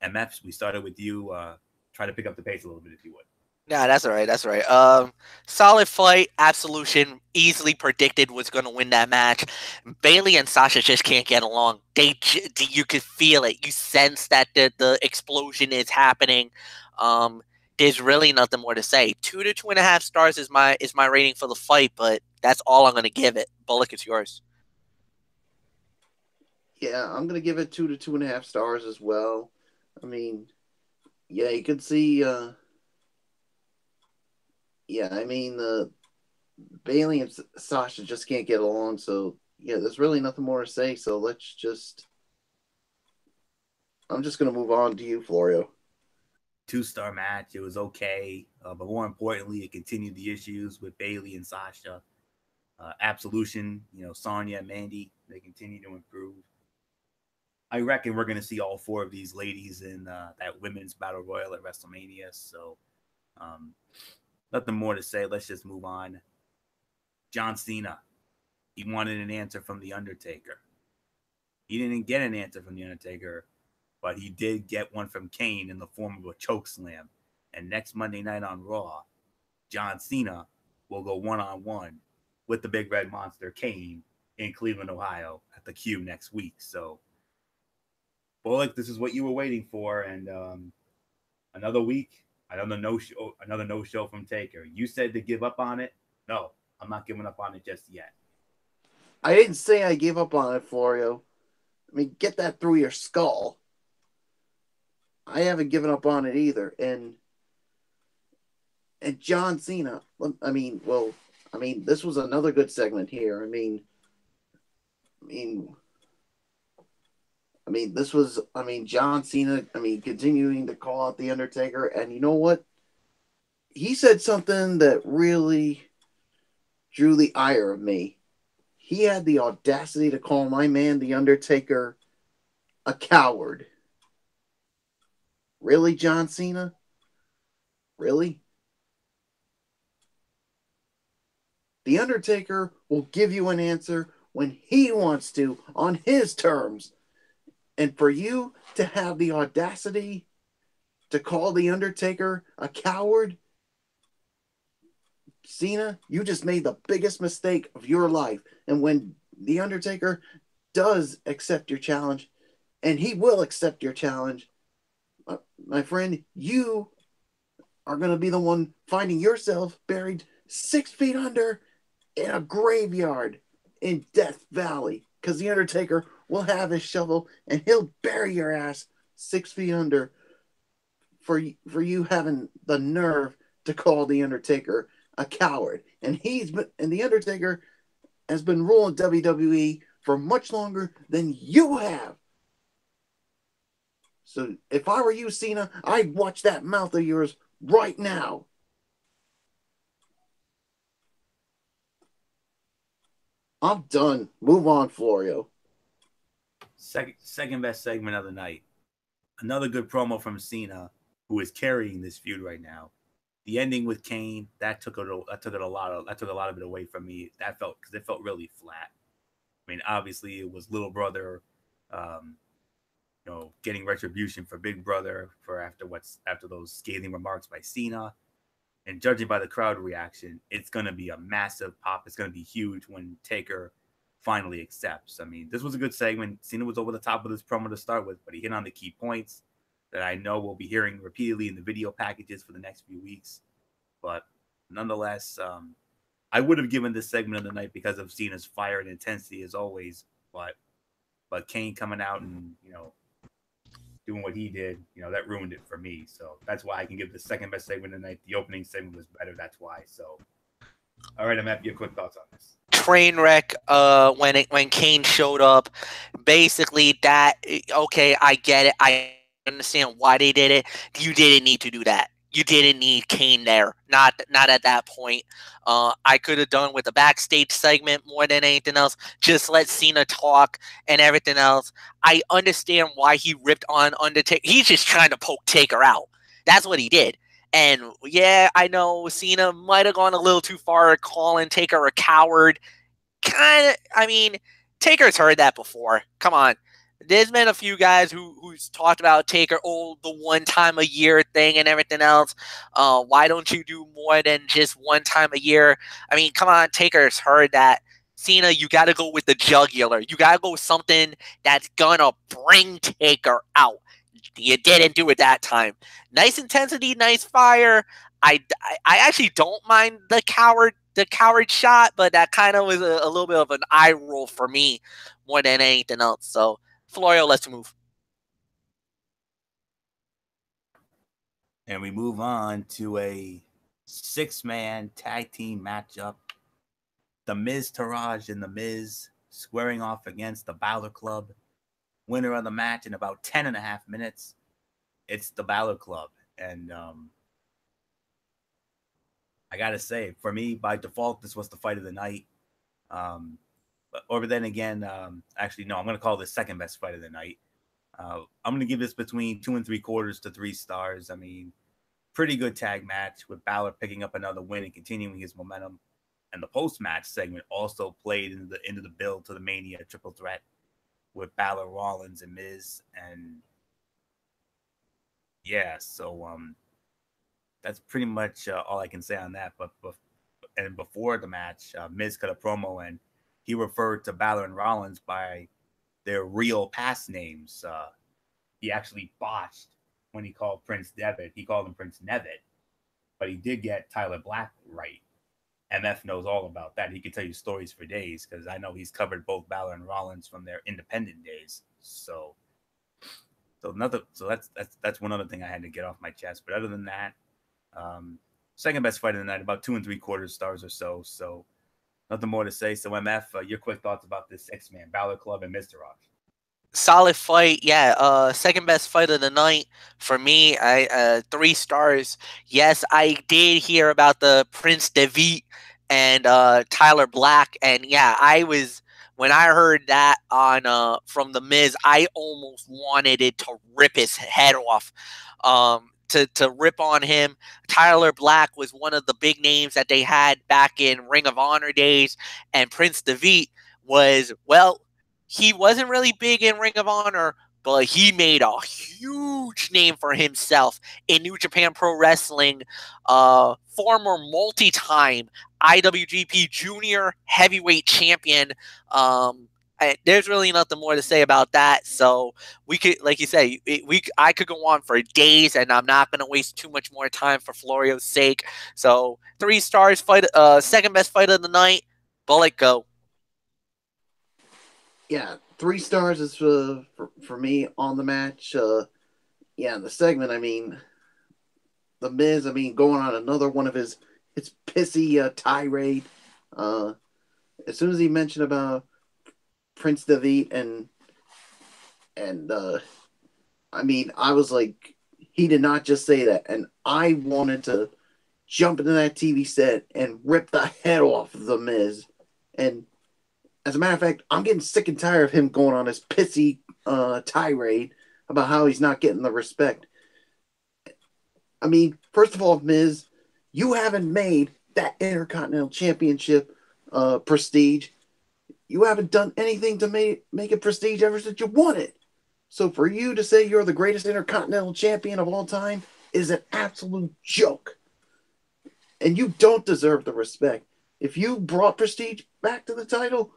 MFs, we started with you. Try to pick up the pace a little bit, if you would. Yeah, that's all right. That's all right. Solid fight. Absolution easily predicted was going to win that match. Bayley and Sasha just can't get along. You could feel it. You sense that the explosion is happening. There's really nothing more to say. 2 to 2.5 stars is my rating for the fight, but that's all I'm going to give it. Bullock, it's yours. Yeah, I'm going to give it 2 to 2.5 stars as well. I mean, yeah, you could see. Yeah, I mean, Bayley and Sasha just can't get along. So, yeah, there's really nothing more to say. So I'm just going to move on to you, Florio. 2-star match. It was okay. But more importantly, it continued the issues with Bayley and Sasha. Absolution, Sonya and Mandy, they continue to improve. I reckon we're going to see all 4 of these ladies in that women's battle royal at WrestleMania. So, nothing more to say. Let's just move on. John Cena. He wanted an answer from The Undertaker. He didn't get an answer from The Undertaker, but he did get one from Kane in the form of a chokeslam. And next Monday night on Raw, John Cena will go one-on-one with the Big Red Monster, Kane, in Cleveland, Ohio, at the Q next week. So, Bullock, this is what you were waiting for. And another week, another no-show from Taker. You said to give up on it. No, I'm not giving up on it just yet. I didn't say I gave up on it, Florio. I mean, get that through your skull. I haven't given up on it either. And John Cena, this was another good segment here. John Cena, continuing to call out The Undertaker. And you know what? He said something that really drew the ire of me. He had the audacity to call my man, The Undertaker, a coward. Really, John Cena? Really? The Undertaker will give you an answer when he wants to, on his terms. And for you to have the audacity to call The Undertaker a coward, Cena, you just made the biggest mistake of your life. And when The Undertaker does accept your challenge, and he will accept your challenge, my friend, you are going to be the one finding yourself buried 6 feet under in a graveyard in Death Valley, because the Undertaker will have his shovel and he'll bury your ass 6 feet under for you having the nerve to call the Undertaker a coward. And the Undertaker has been ruling WWE for much longer than you have. So if I were you, Cena, I'd watch that mouth of yours right now. I'm done. Move on, Florio. Second best segment of the night. Another good promo from Cena, who is carrying this feud right now. The ending with Kane, that took a lot of it away from me. Because it felt really flat. I mean, obviously it was little brother, getting retribution for big brother after those scathing remarks by Cena. And judging by the crowd reaction, it's going to be a massive pop. It's going to be huge when Taker finally accepts. I mean, this was a good segment. Cena was over the top of this promo to start with, but he hit on the key points that I know we'll be hearing repeatedly in the video packages for the next few weeks. But nonetheless, I would have given this segment of the night because of Cena's fire and intensity as always. But Kane coming out and, doing what he did, that ruined it for me. So that's why I can give the second best segment of the night. The opening segment was better. That's why. So, all right, I'm happy your quick thoughts on this. Train wreck when Kane showed up. Basically, okay, I get it. I understand why they did it. You didn't need to do that. You didn't need Kane there. Not at that point. I could have done with the backstage segment more than anything else. Just let Cena talk and everything else. I understand why he ripped on Undertaker. He's just trying to poke Taker out. That's what he did. And yeah, I know Cena might have gone a little too far calling Taker a coward. Kind of, I mean, Taker's heard that before. Come on. There's been a few guys who's talked about Taker, the one time a year thing and everything else. Why don't you do more than just one time a year? I mean, come on, Taker's heard that. Cena, you got to go with the jugular. You got to go with something that's going to bring Taker out. You didn't do it that time. Nice intensity, nice fire. I actually don't mind the coward shot, but that kind of was a little bit of an eye roll for me more than anything else. So, Florio, let's move. And we move on to a 6-man tag team matchup. The Miz Taraj and The Miz squaring off against the Balor Club. Winner of the match in about 10.5 minutes. It's the Balor Club. And I got to say, for me, by default, this was the fight of the night. But then again, actually, no, I'm going to call this second best fight of the night. I'm going to give this between 2 3/4 to 3 stars. I mean, pretty good tag match with Balor picking up another win and continuing his momentum. And the post-match segment also played into the build to the Mania triple threat with Balor, Rollins, and Miz. And yeah, so that's pretty much all I can say on that. But before the match, Miz cut a promo and he referred to Balor and Rollins by their real past names. He actually botched when he called Prince Devitt. He called him Prince Nevitt, but he did get Tyler Black right. MF knows all about that. He could tell you stories for days because I know he's covered both Balor and Rollins from their independent days. So that's one other thing I had to get off my chest. But other than that, second best fight of the night, about 2 3/4 stars or so. So nothing more to say. So MF, your quick thoughts about this 6-man Balor Club and Mr. Rock. Solid fight, yeah. Second best fight of the night for me. 3 stars. Yes, I did hear about the Prince Devitt and Tyler Black, and yeah, when I heard that on from the Miz, I almost wanted it to rip his head off. To rip on him. Tyler Black was one of the big names that they had back in Ring of Honor days, and Prince Devitt was, well, he wasn't really big in Ring of Honor, but he made a huge name for himself in New Japan Pro Wrestling. Former multi-time IWGP Junior Heavyweight Champion. there's really nothing more to say about that. So we could, like you say, I could go on for days, and I'm not going to waste too much more time for Florio's sake. So 3 stars, fight, second best fight of the night. Bullet, go. Yeah, 3 stars is for me on the match. Yeah, the segment, I mean, The Miz, I mean, going on another one of his pissy tirade. As soon as he mentioned about Prince Devitt and I mean, I was like, he did not just say that, and I wanted to jump into that TV set and rip the head off of The Miz. And as a matter of fact, I'm getting sick and tired of him going on his pissy tirade about how he's not getting the respect. I mean, first of all, Miz, you haven't made that Intercontinental Championship prestige. You haven't done anything to make it prestige ever since you won it. So for you to say you're the greatest Intercontinental Champion of all time is an absolute joke. And you don't deserve the respect. If you brought prestige back to the title,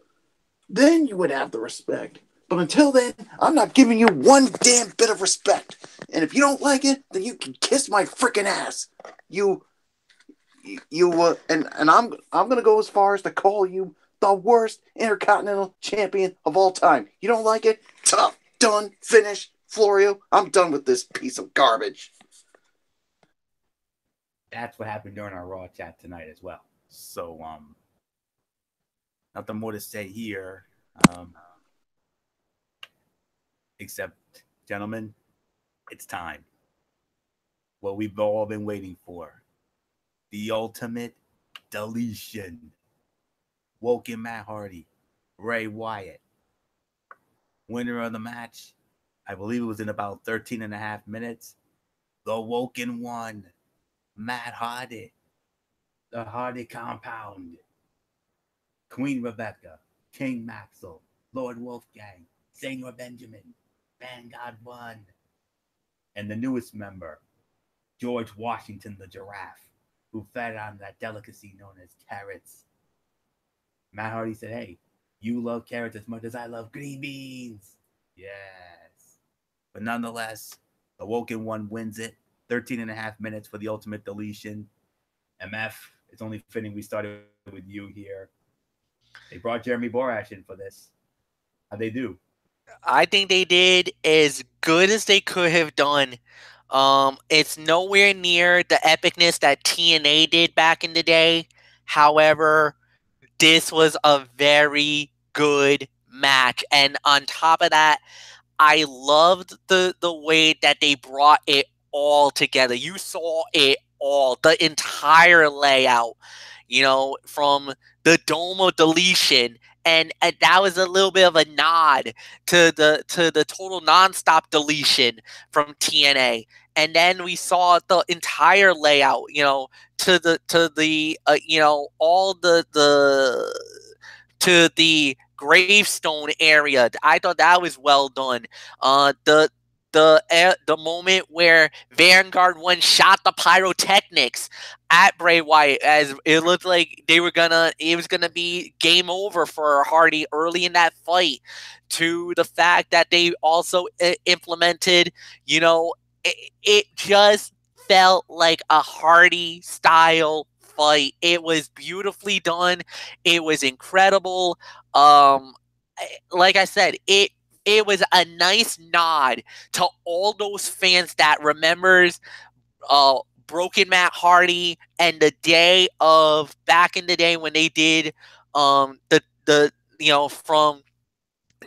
then you would have the respect. But until then, I'm not giving you one damn bit of respect. And if you don't like it, then you can kiss my freaking ass. And I'm gonna go as far as to call you the worst Intercontinental Champion of all time. You don't like it? Tough, done, finished. Florio, I'm done with this piece of garbage. That's what happened during our Raw chat tonight as well. So, nothing more to say here. Except, gentlemen, it's time. What we've all been waiting for. The ultimate deletion. Woken Matt Hardy, Bray Wyatt. Winner of the match, I believe it was in about 13 and a half minutes. The Woken One, Matt Hardy. The Hardy Compound. Queen Rebecca, King Maxwell, Lord Wolfgang, Senor Benjamin, Vanguard One, and the newest member, George Washington the Giraffe, who fed on that delicacy known as carrots. Matt Hardy said, hey, you love carrots as much as I love green beans. Yes. But nonetheless, the Woken One wins it. 13 and a half minutes for the ultimate deletion. MF, it's only fitting we started with you here. They brought Jeremy Borash in for this. How'd they do? I think they did as good as they could have done. It's nowhere near the epicness that TNA did back in the day. However, this was a very good match. And on top of that, I loved the way that they brought it all together. You saw it all, the entire layout, from the Domo deletion. And that was a little bit of a nod to the total nonstop deletion from TNA. And then we saw the entire layout, to the gravestone area. I thought that was well done. The moment where Vanguard One shot the pyrotechnics at Bray Wyatt, as it looked like it was gonna be game over for Hardy early in that fight, to the fact that they also implemented, it just felt like a Hardy style fight. It was beautifully done. It was incredible. Like I said, it was a nice nod to all those fans that remembers Broken Matt Hardy and the day of back in the day when they did from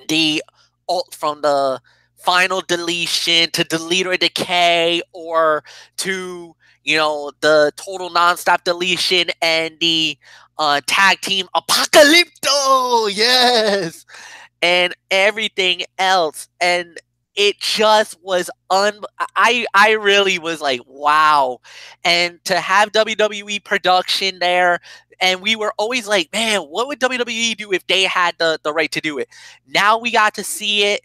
the final deletion to Delete or Decay, or to the total nonstop deletion and the tag team Apocalypto, yes, and everything else. And it just was I really was like, wow. And to have WWE production there, and we were always like, man, what would WWE do if they had the right to do it? Now we got to see it.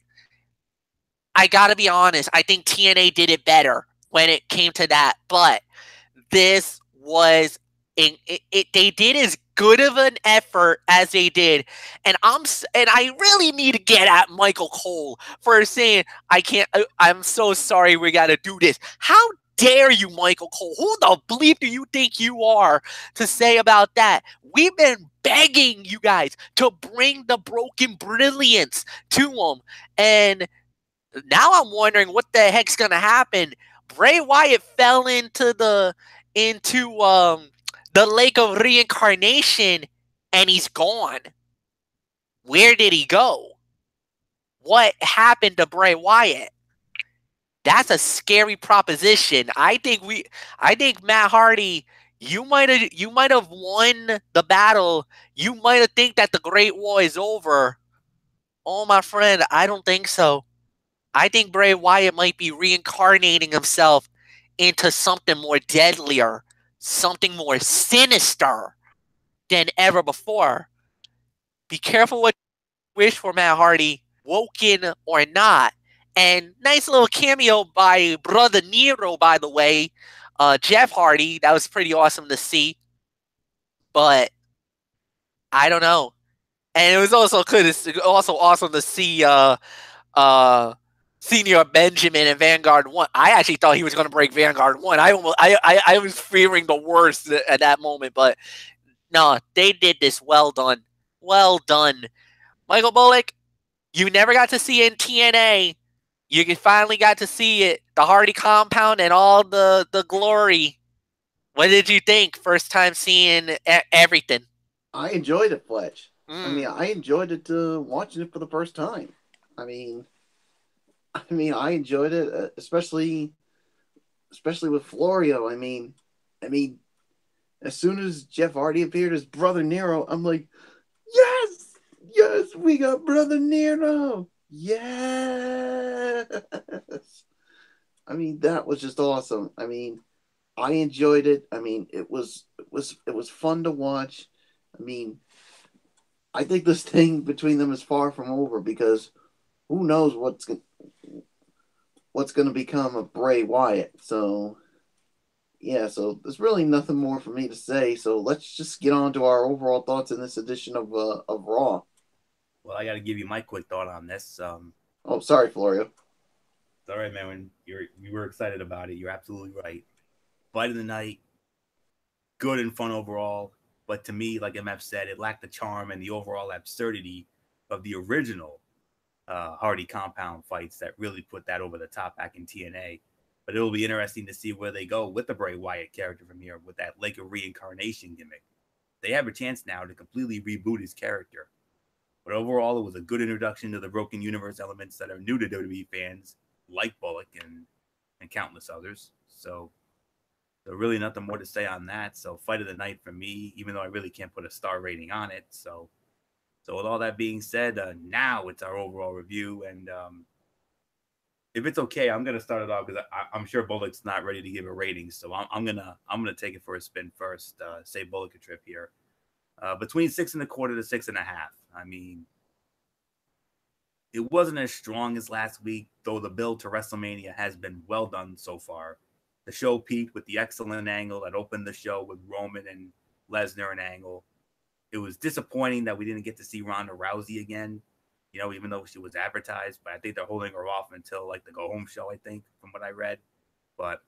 I gotta be honest, I think TNA did it better when it came to that, but this was they did as good of an effort as they did, and I really need to get at Michael Cole for saying I'm so sorry we got to do this. How dare you, Michael Cole? Who the bleep do you think you are to say about that? We've been begging you guys to bring the Broken Brilliance to them, and now I'm wondering what the heck's gonna happen. Bray Wyatt fell into the lake of reincarnation, and he's gone. Where did he go? What happened to Bray Wyatt? That's a scary proposition. I think Matt Hardy, you might have won the battle. You might have think that the Great War is over. Oh, my friend, I don't think so. I think Bray Wyatt might be reincarnating himself into something more deadlier, something more sinister than ever before. Be careful what you wish for, Matt Hardy, woken or not. And nice little cameo by Brother Nero, by the way. Jeff Hardy, that was pretty awesome to see. But I don't know. And it was also good. It's also awesome to see Senior Benjamin and Vanguard 1. I actually thought he was going to break Vanguard 1. I was fearing the worst at that moment, but no, they did this. Well done. Well done. Michael Bullock, you never got to see it in TNA. You finally got to see it, the Hardy compound and all the glory. What did you think first time seeing everything? I enjoyed it, Fletch. Mm. I mean, I enjoyed it watching it for the first time. I mean, I enjoyed it, especially with Florio. I mean, as soon as Jeff Hardy appeared as Brother Nero, I'm like, yes, we got Brother Nero. Yes. I mean, that was just awesome. I mean, I enjoyed it. I mean, it was fun to watch. I mean, I think this thing between them is far from over because who knows what's going to become of Bray Wyatt. So, yeah, so there's really nothing more for me to say. So let's just get on to our overall thoughts in this edition of Raw. Well, I got to give you my quick thought on this. Oh, sorry, Florio. It's all right, man. When you were excited about it, you're absolutely right. Fight of the night, good and fun overall. But to me, like MF said, it lacked the charm and the overall absurdity of the original Hardy compound fights that really put that over the top back in TNA. But it'll be interesting to see where they go with the Bray Wyatt character from here with that Lake of Reincarnation gimmick. They have a chance now to completely reboot his character. But overall, it was a good introduction to the Broken Universe elements that are new to WWE fans, like Bullock and countless others. So really nothing more to say on that. So fight of the night for me, even though I really can't put a star rating on it. So with all that being said, now it's our overall review. And if it's okay, I'm gonna start it off because I'm sure Bullock's not ready to give a rating. So I'm gonna take it for a spin first. Say Bullock a trip here. Between 6.25 to 6.5. I mean, it wasn't as strong as last week, though the build to WrestleMania has been well done so far. The show peaked with the excellent angle that opened the show with Roman and Lesnar and Angle. It was disappointing that we didn't get to see Ronda Rousey again, even though she was advertised. But I think they're holding her off until like the go home show, I think, from what I read. But,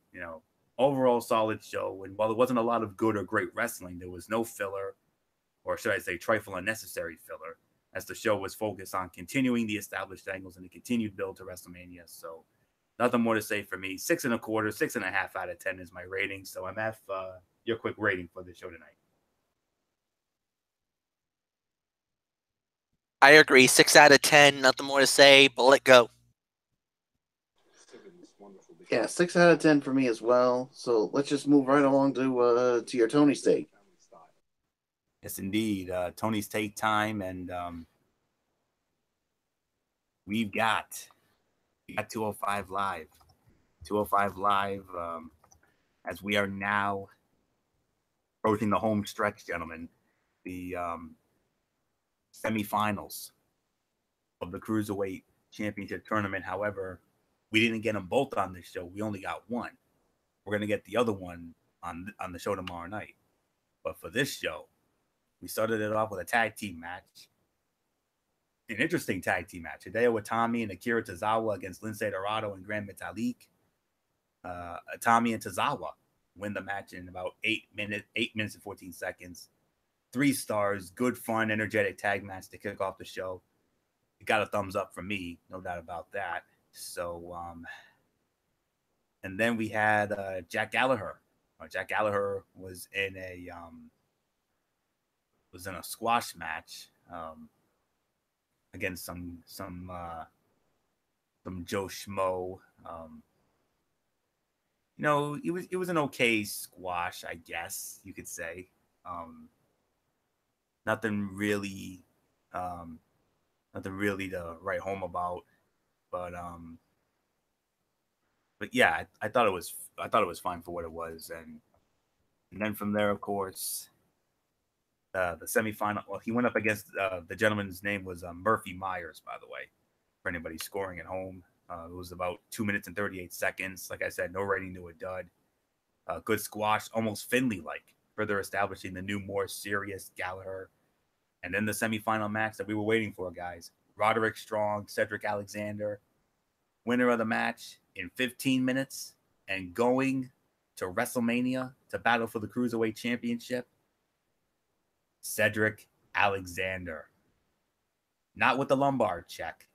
overall solid show. And while there wasn't a lot of good or great wrestling, there was no filler, or should I say trifle unnecessary filler, as the show was focused on continuing the established angles and the continued build to WrestleMania. So nothing more to say for me. 6.25, 6.5 out of 10 is my rating. So MF, your quick rating for the show tonight. I agree. 6 out of 10. Nothing more to say. Bullet, go. Yeah, 6 out of 10 for me as well. So let's just move right along to your Tony's take. Yes, indeed. Tony's take time, and we've got 205 Live. 205 Live, as we are now approaching the home stretch, gentlemen. The semifinals of the Cruiserweight Championship Tournament. However, we didn't get them both on this show. We only got one. We're going to get the other one on the show tomorrow night. But for this show, We started it off with a tag team match. An interesting tag team match. Hideo Itami and Akira Tozawa against Lince Dorado and Grand Metalik. Itami and Tozawa win the match in about 8 minutes and 14 seconds. 3 stars, good, fun, energetic tag match to kick off the show. It got a thumbs up from me, no doubt about that. So, and then we had Jack Gallagher. Jack Gallagher was in a squash match against some Joe Schmo. It was an okay squash, I guess you could say. Nothing really to write home about, but yeah, I thought it was fine for what it was, and then from there, of course, the semifinal. Well, he went up against the gentleman's name was Murphy Myers, by the way, for anybody scoring at home. It was about 2 minutes and 38 seconds. Like I said, no rating to a dud. Good squash, almost Finley-like, further establishing the new, more serious Gallagher. And then the semifinal match that we were waiting for, guys. Roderick Strong, Cedric Alexander, winner of the match in 15 minutes and going to WrestleMania to battle for the Cruiserweight Championship. Cedric Alexander. Not with the lumbar check,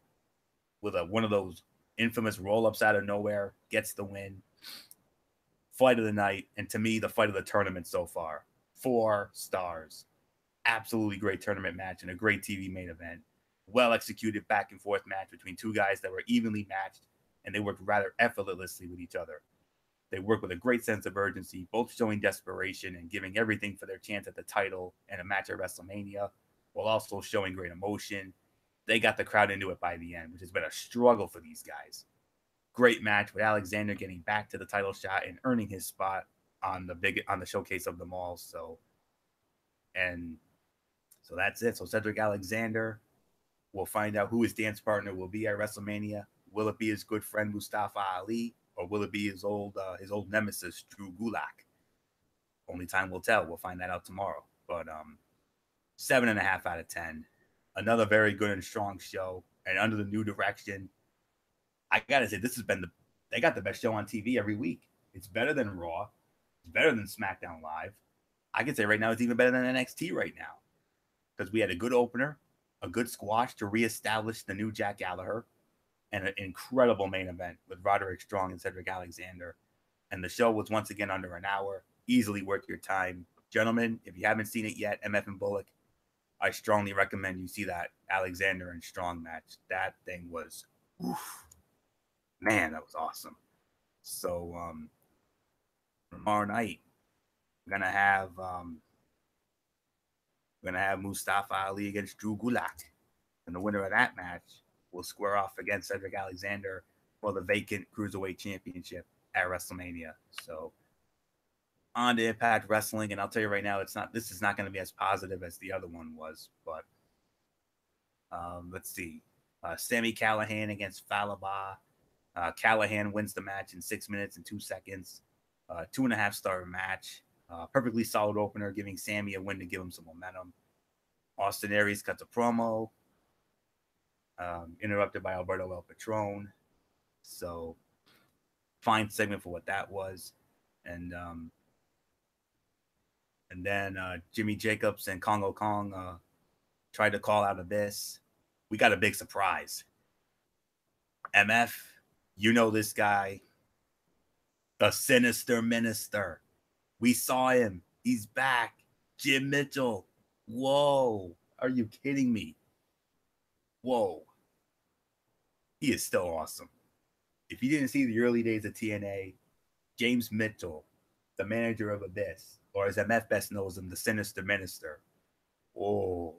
with one of those infamous roll-ups out of nowhere, gets the win. Fight of the night, and to me, the fight of the tournament so far. 4 stars. Absolutely great tournament match and a great TV main event. Well-executed back-and-forth match between 2 guys that were evenly matched, and they worked rather effortlessly with each other. They worked with a great sense of urgency, both showing desperation and giving everything for their chance at the title and a match at WrestleMania, while also showing great emotion. They got the crowd into it by the end, which has been a struggle for these guys. Great match with Alexander getting back to the title shot and earning his spot on the showcase of them all. So that's it. So Cedric Alexander, we'll find out who his dance partner will be at WrestleMania. Will it be his good friend Mustafa Ali, or will it be his old nemesis Drew Gulak? Only time will tell. We'll find that out tomorrow. But 7.5 out of 10. Another very good and strong show, and under the new direction. I gotta say, they got the best show on TV every week. It's better than Raw. It's better than SmackDown Live. I can say right now it's even better than NXT right now, because we had a good opener, a good squash to reestablish the new Jack Gallagher, and an incredible main event with Roderick Strong and Cedric Alexander. And the show was once again under an hour. Easily worth your time. Gentlemen, if you haven't seen it yet, MF and Bullock, I strongly recommend you see that Alexander and Strong match. That thing was, man, that was awesome. So tomorrow night, we're gonna have Mustafa Ali against Drew Gulak, and the winner of that match will square off against Cedric Alexander for the vacant Cruiserweight Championship at WrestleMania. So on to Impact Wrestling, and I'll tell you right now, this is not going to be as positive as the other one was, but let's see. Sami Callihan against Falaba. Callihan wins the match in 6 minutes and 2 seconds. 2.5 star match. Perfectly solid opener, giving Sami a win to give him some momentum. Austin Aries cuts a promo, interrupted by Alberto El Patron. So fine segment for what that was. And then Jimmy Jacobs and Kongo Kong tried to call out Abyss. We got a big surprise. MF, you know this guy, the Sinister Minister. We saw him. He's back. Jim Mitchell. Whoa. Are you kidding me? Whoa. He is still awesome. If you didn't see the early days of TNA, James Mitchell, the manager of Abyss, or as MF best knows him, the Sinister Minister. Oh.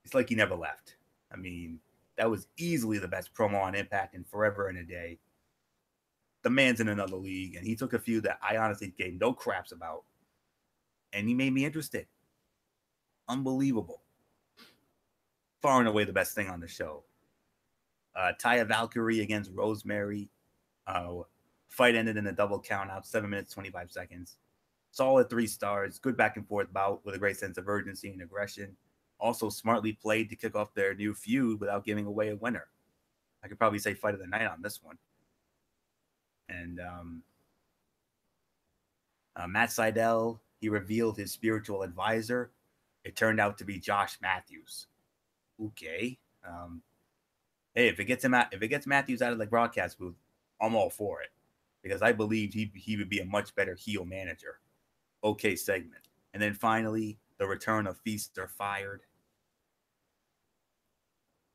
It's like he never left. I mean, that was easily the best promo on Impact in forever and a day. The man's in another league, and he took a few that I honestly gave no craps about, and he made me interested. Unbelievable. Far and away the best thing on the show. Taya Valkyrie against Rosemary. Fight ended in a double count out, 7 minutes, 25 seconds. Solid 3 stars, good back and forth bout with a great sense of urgency and aggression. Also smartly played to kick off their new feud without giving away a winner. I could probably say fight of the night on this one. And Matt Sydal, he revealed his spiritual advisor. It turned out to be Josh Matthews. Okay. Hey, if it gets Matthews out of the broadcast booth, I'm all for it, because I believed he would be a much better heel manager. Okay segment. And then finally, the return of Feast or Fired.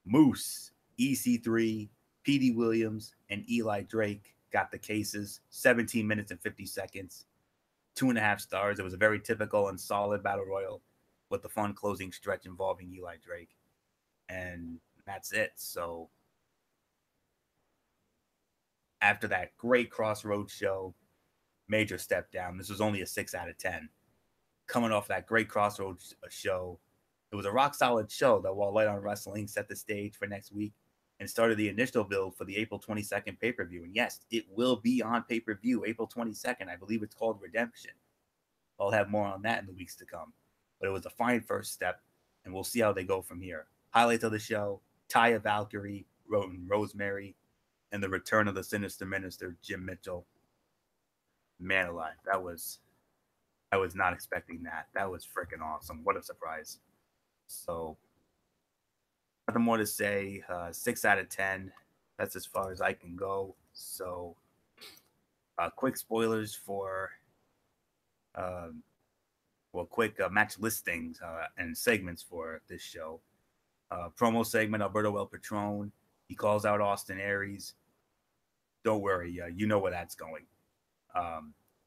Moose, EC3, Petey Williams, and Eli Drake got the cases. 17 minutes and 50 seconds. 2.5 stars. It was a very typical and solid battle royal with the fun closing stretch involving Eli Drake. And that's it. So after that great Crossroads show, major step down. This was only a 6 out of 10. Coming off that great Crossroads show, it was a rock solid show that, while light on wrestling, set the stage for next week and started the initial build for the April 22nd pay-per-view. And yes, it will be on pay-per-view April 22nd. I believe it's called Redemption. I'll have more on that in the weeks to come. But it was a fine first step, and we'll see how they go from here. Highlights of the show: Taya Valkyrie, Rosemary, and the return of the Sinister Minister, Jim Mitchell. Man alive, I was not expecting that. That was freaking awesome. What a surprise. So, nothing more to say. 6 out of 10. That's as far as I can go. So, quick spoilers for, quick match listings and segments for this show. Promo segment, Alberto El Patron. He calls out Austin Aries. Don't worry, you know where that's going.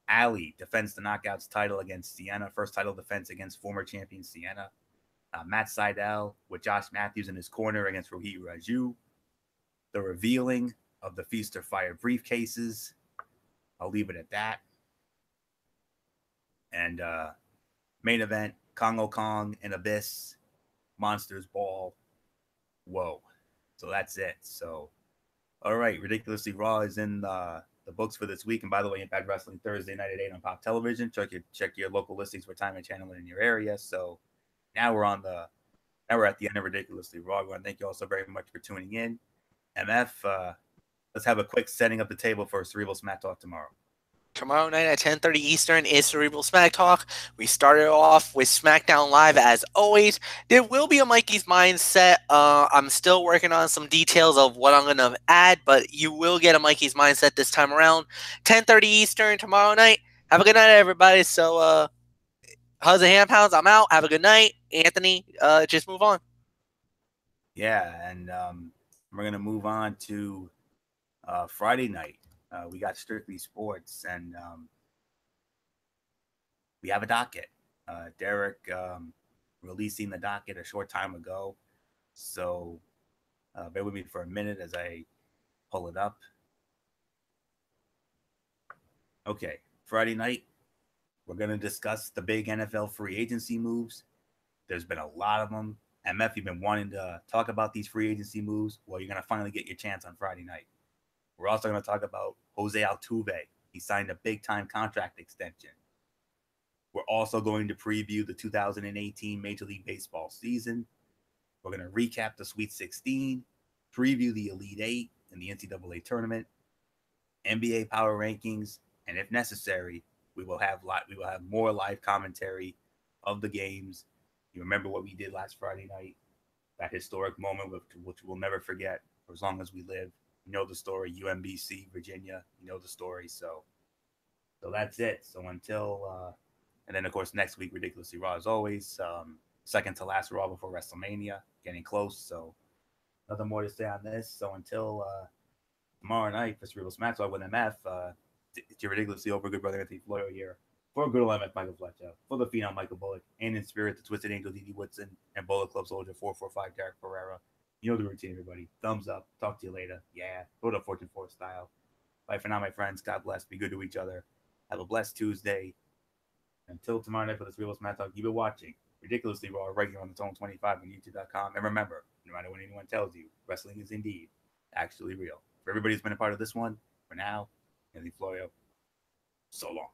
Ali defends the Knockouts title against Sienna. First title defense against former champion Sienna. Matt Sydal with Josh Matthews in his corner against Rohit Raju. The revealing of the Feast or Fire briefcases. I'll leave it at that. And main event, Kongo Kong and Abyss, Monsters Ball. Whoa. So that's it. So, all right, Ridiculously Raw is in the books for this week. And by the way, Impact Wrestling Thursday night at 8 on Pop Television. Check your local listings for time and channel in your area. So now we're at the end of Ridiculously Raw. I want to thank you all so very much for tuning in. MF, let's have a quick setting up the table for Cerebral Smack Talk tomorrow. Tomorrow night at 10:30 Eastern is Cerebral Smack Talk. We started off with SmackDown Live as always. There will be a Mikey's Mindset. I'm still working on some details of what I'm going to add, but you will get a Mikey's Mindset this time around. 10:30 Eastern tomorrow night. Have a good night, everybody. So, hugs and hand pounds. I'm out. Have a good night. Anthony, just move on. Yeah, and we're going to move on to Friday night. We got Strictly Sports, and we have a docket. Derek releasing the docket a short time ago. So bear with me for a minute as I pull it up. Okay, Friday night, we're going to discuss the big NFL free agency moves. There's been a lot of them. MF, you've been wanting to talk about these free agency moves. Well, you're going to finally get your chance on Friday night. We're also going to talk about Jose Altuve. He signed a big-time contract extension. We're also going to preview the 2018 Major League Baseball season. We're going to recap the Sweet 16, preview the Elite Eight in the NCAA tournament, NBA Power Rankings, and if necessary, we will have more live commentary of the games. You remember what we did last Friday night, that historic moment which we'll never forget for as long as we live. You know the story, UMBC, Virginia. You know the story. So that's it. So until, and then of course next week, Ridiculously Raw as always. Second to last Raw before WrestleMania, getting close. So nothing more to say on this. So until tomorrow night for Cerebral Smack Talk with MF, it's your ridiculously over good brother Anthony Florio here. For good old MF Michael Fletcher, for the phenom Michael Bullock, and in spirit the Twisted Angel D.D. Woodson, and Bullet Club Soldier 445 Derek Pereira. You know the routine, everybody. Thumbs up. Talk to you later. Yeah. Go to Fortune 4 style. Bye for now, my friends. God bless. Be good to each other. Have a blessed Tuesday. Until tomorrow night for the Cerebral Smack Talk, you've been watching Ridiculously Raw right here on the Tone 25 on YouTube.com. And remember, no matter what anyone tells you, wrestling is indeed actually real. For everybody who's been a part of this one, for now, Anthony Florio, so long.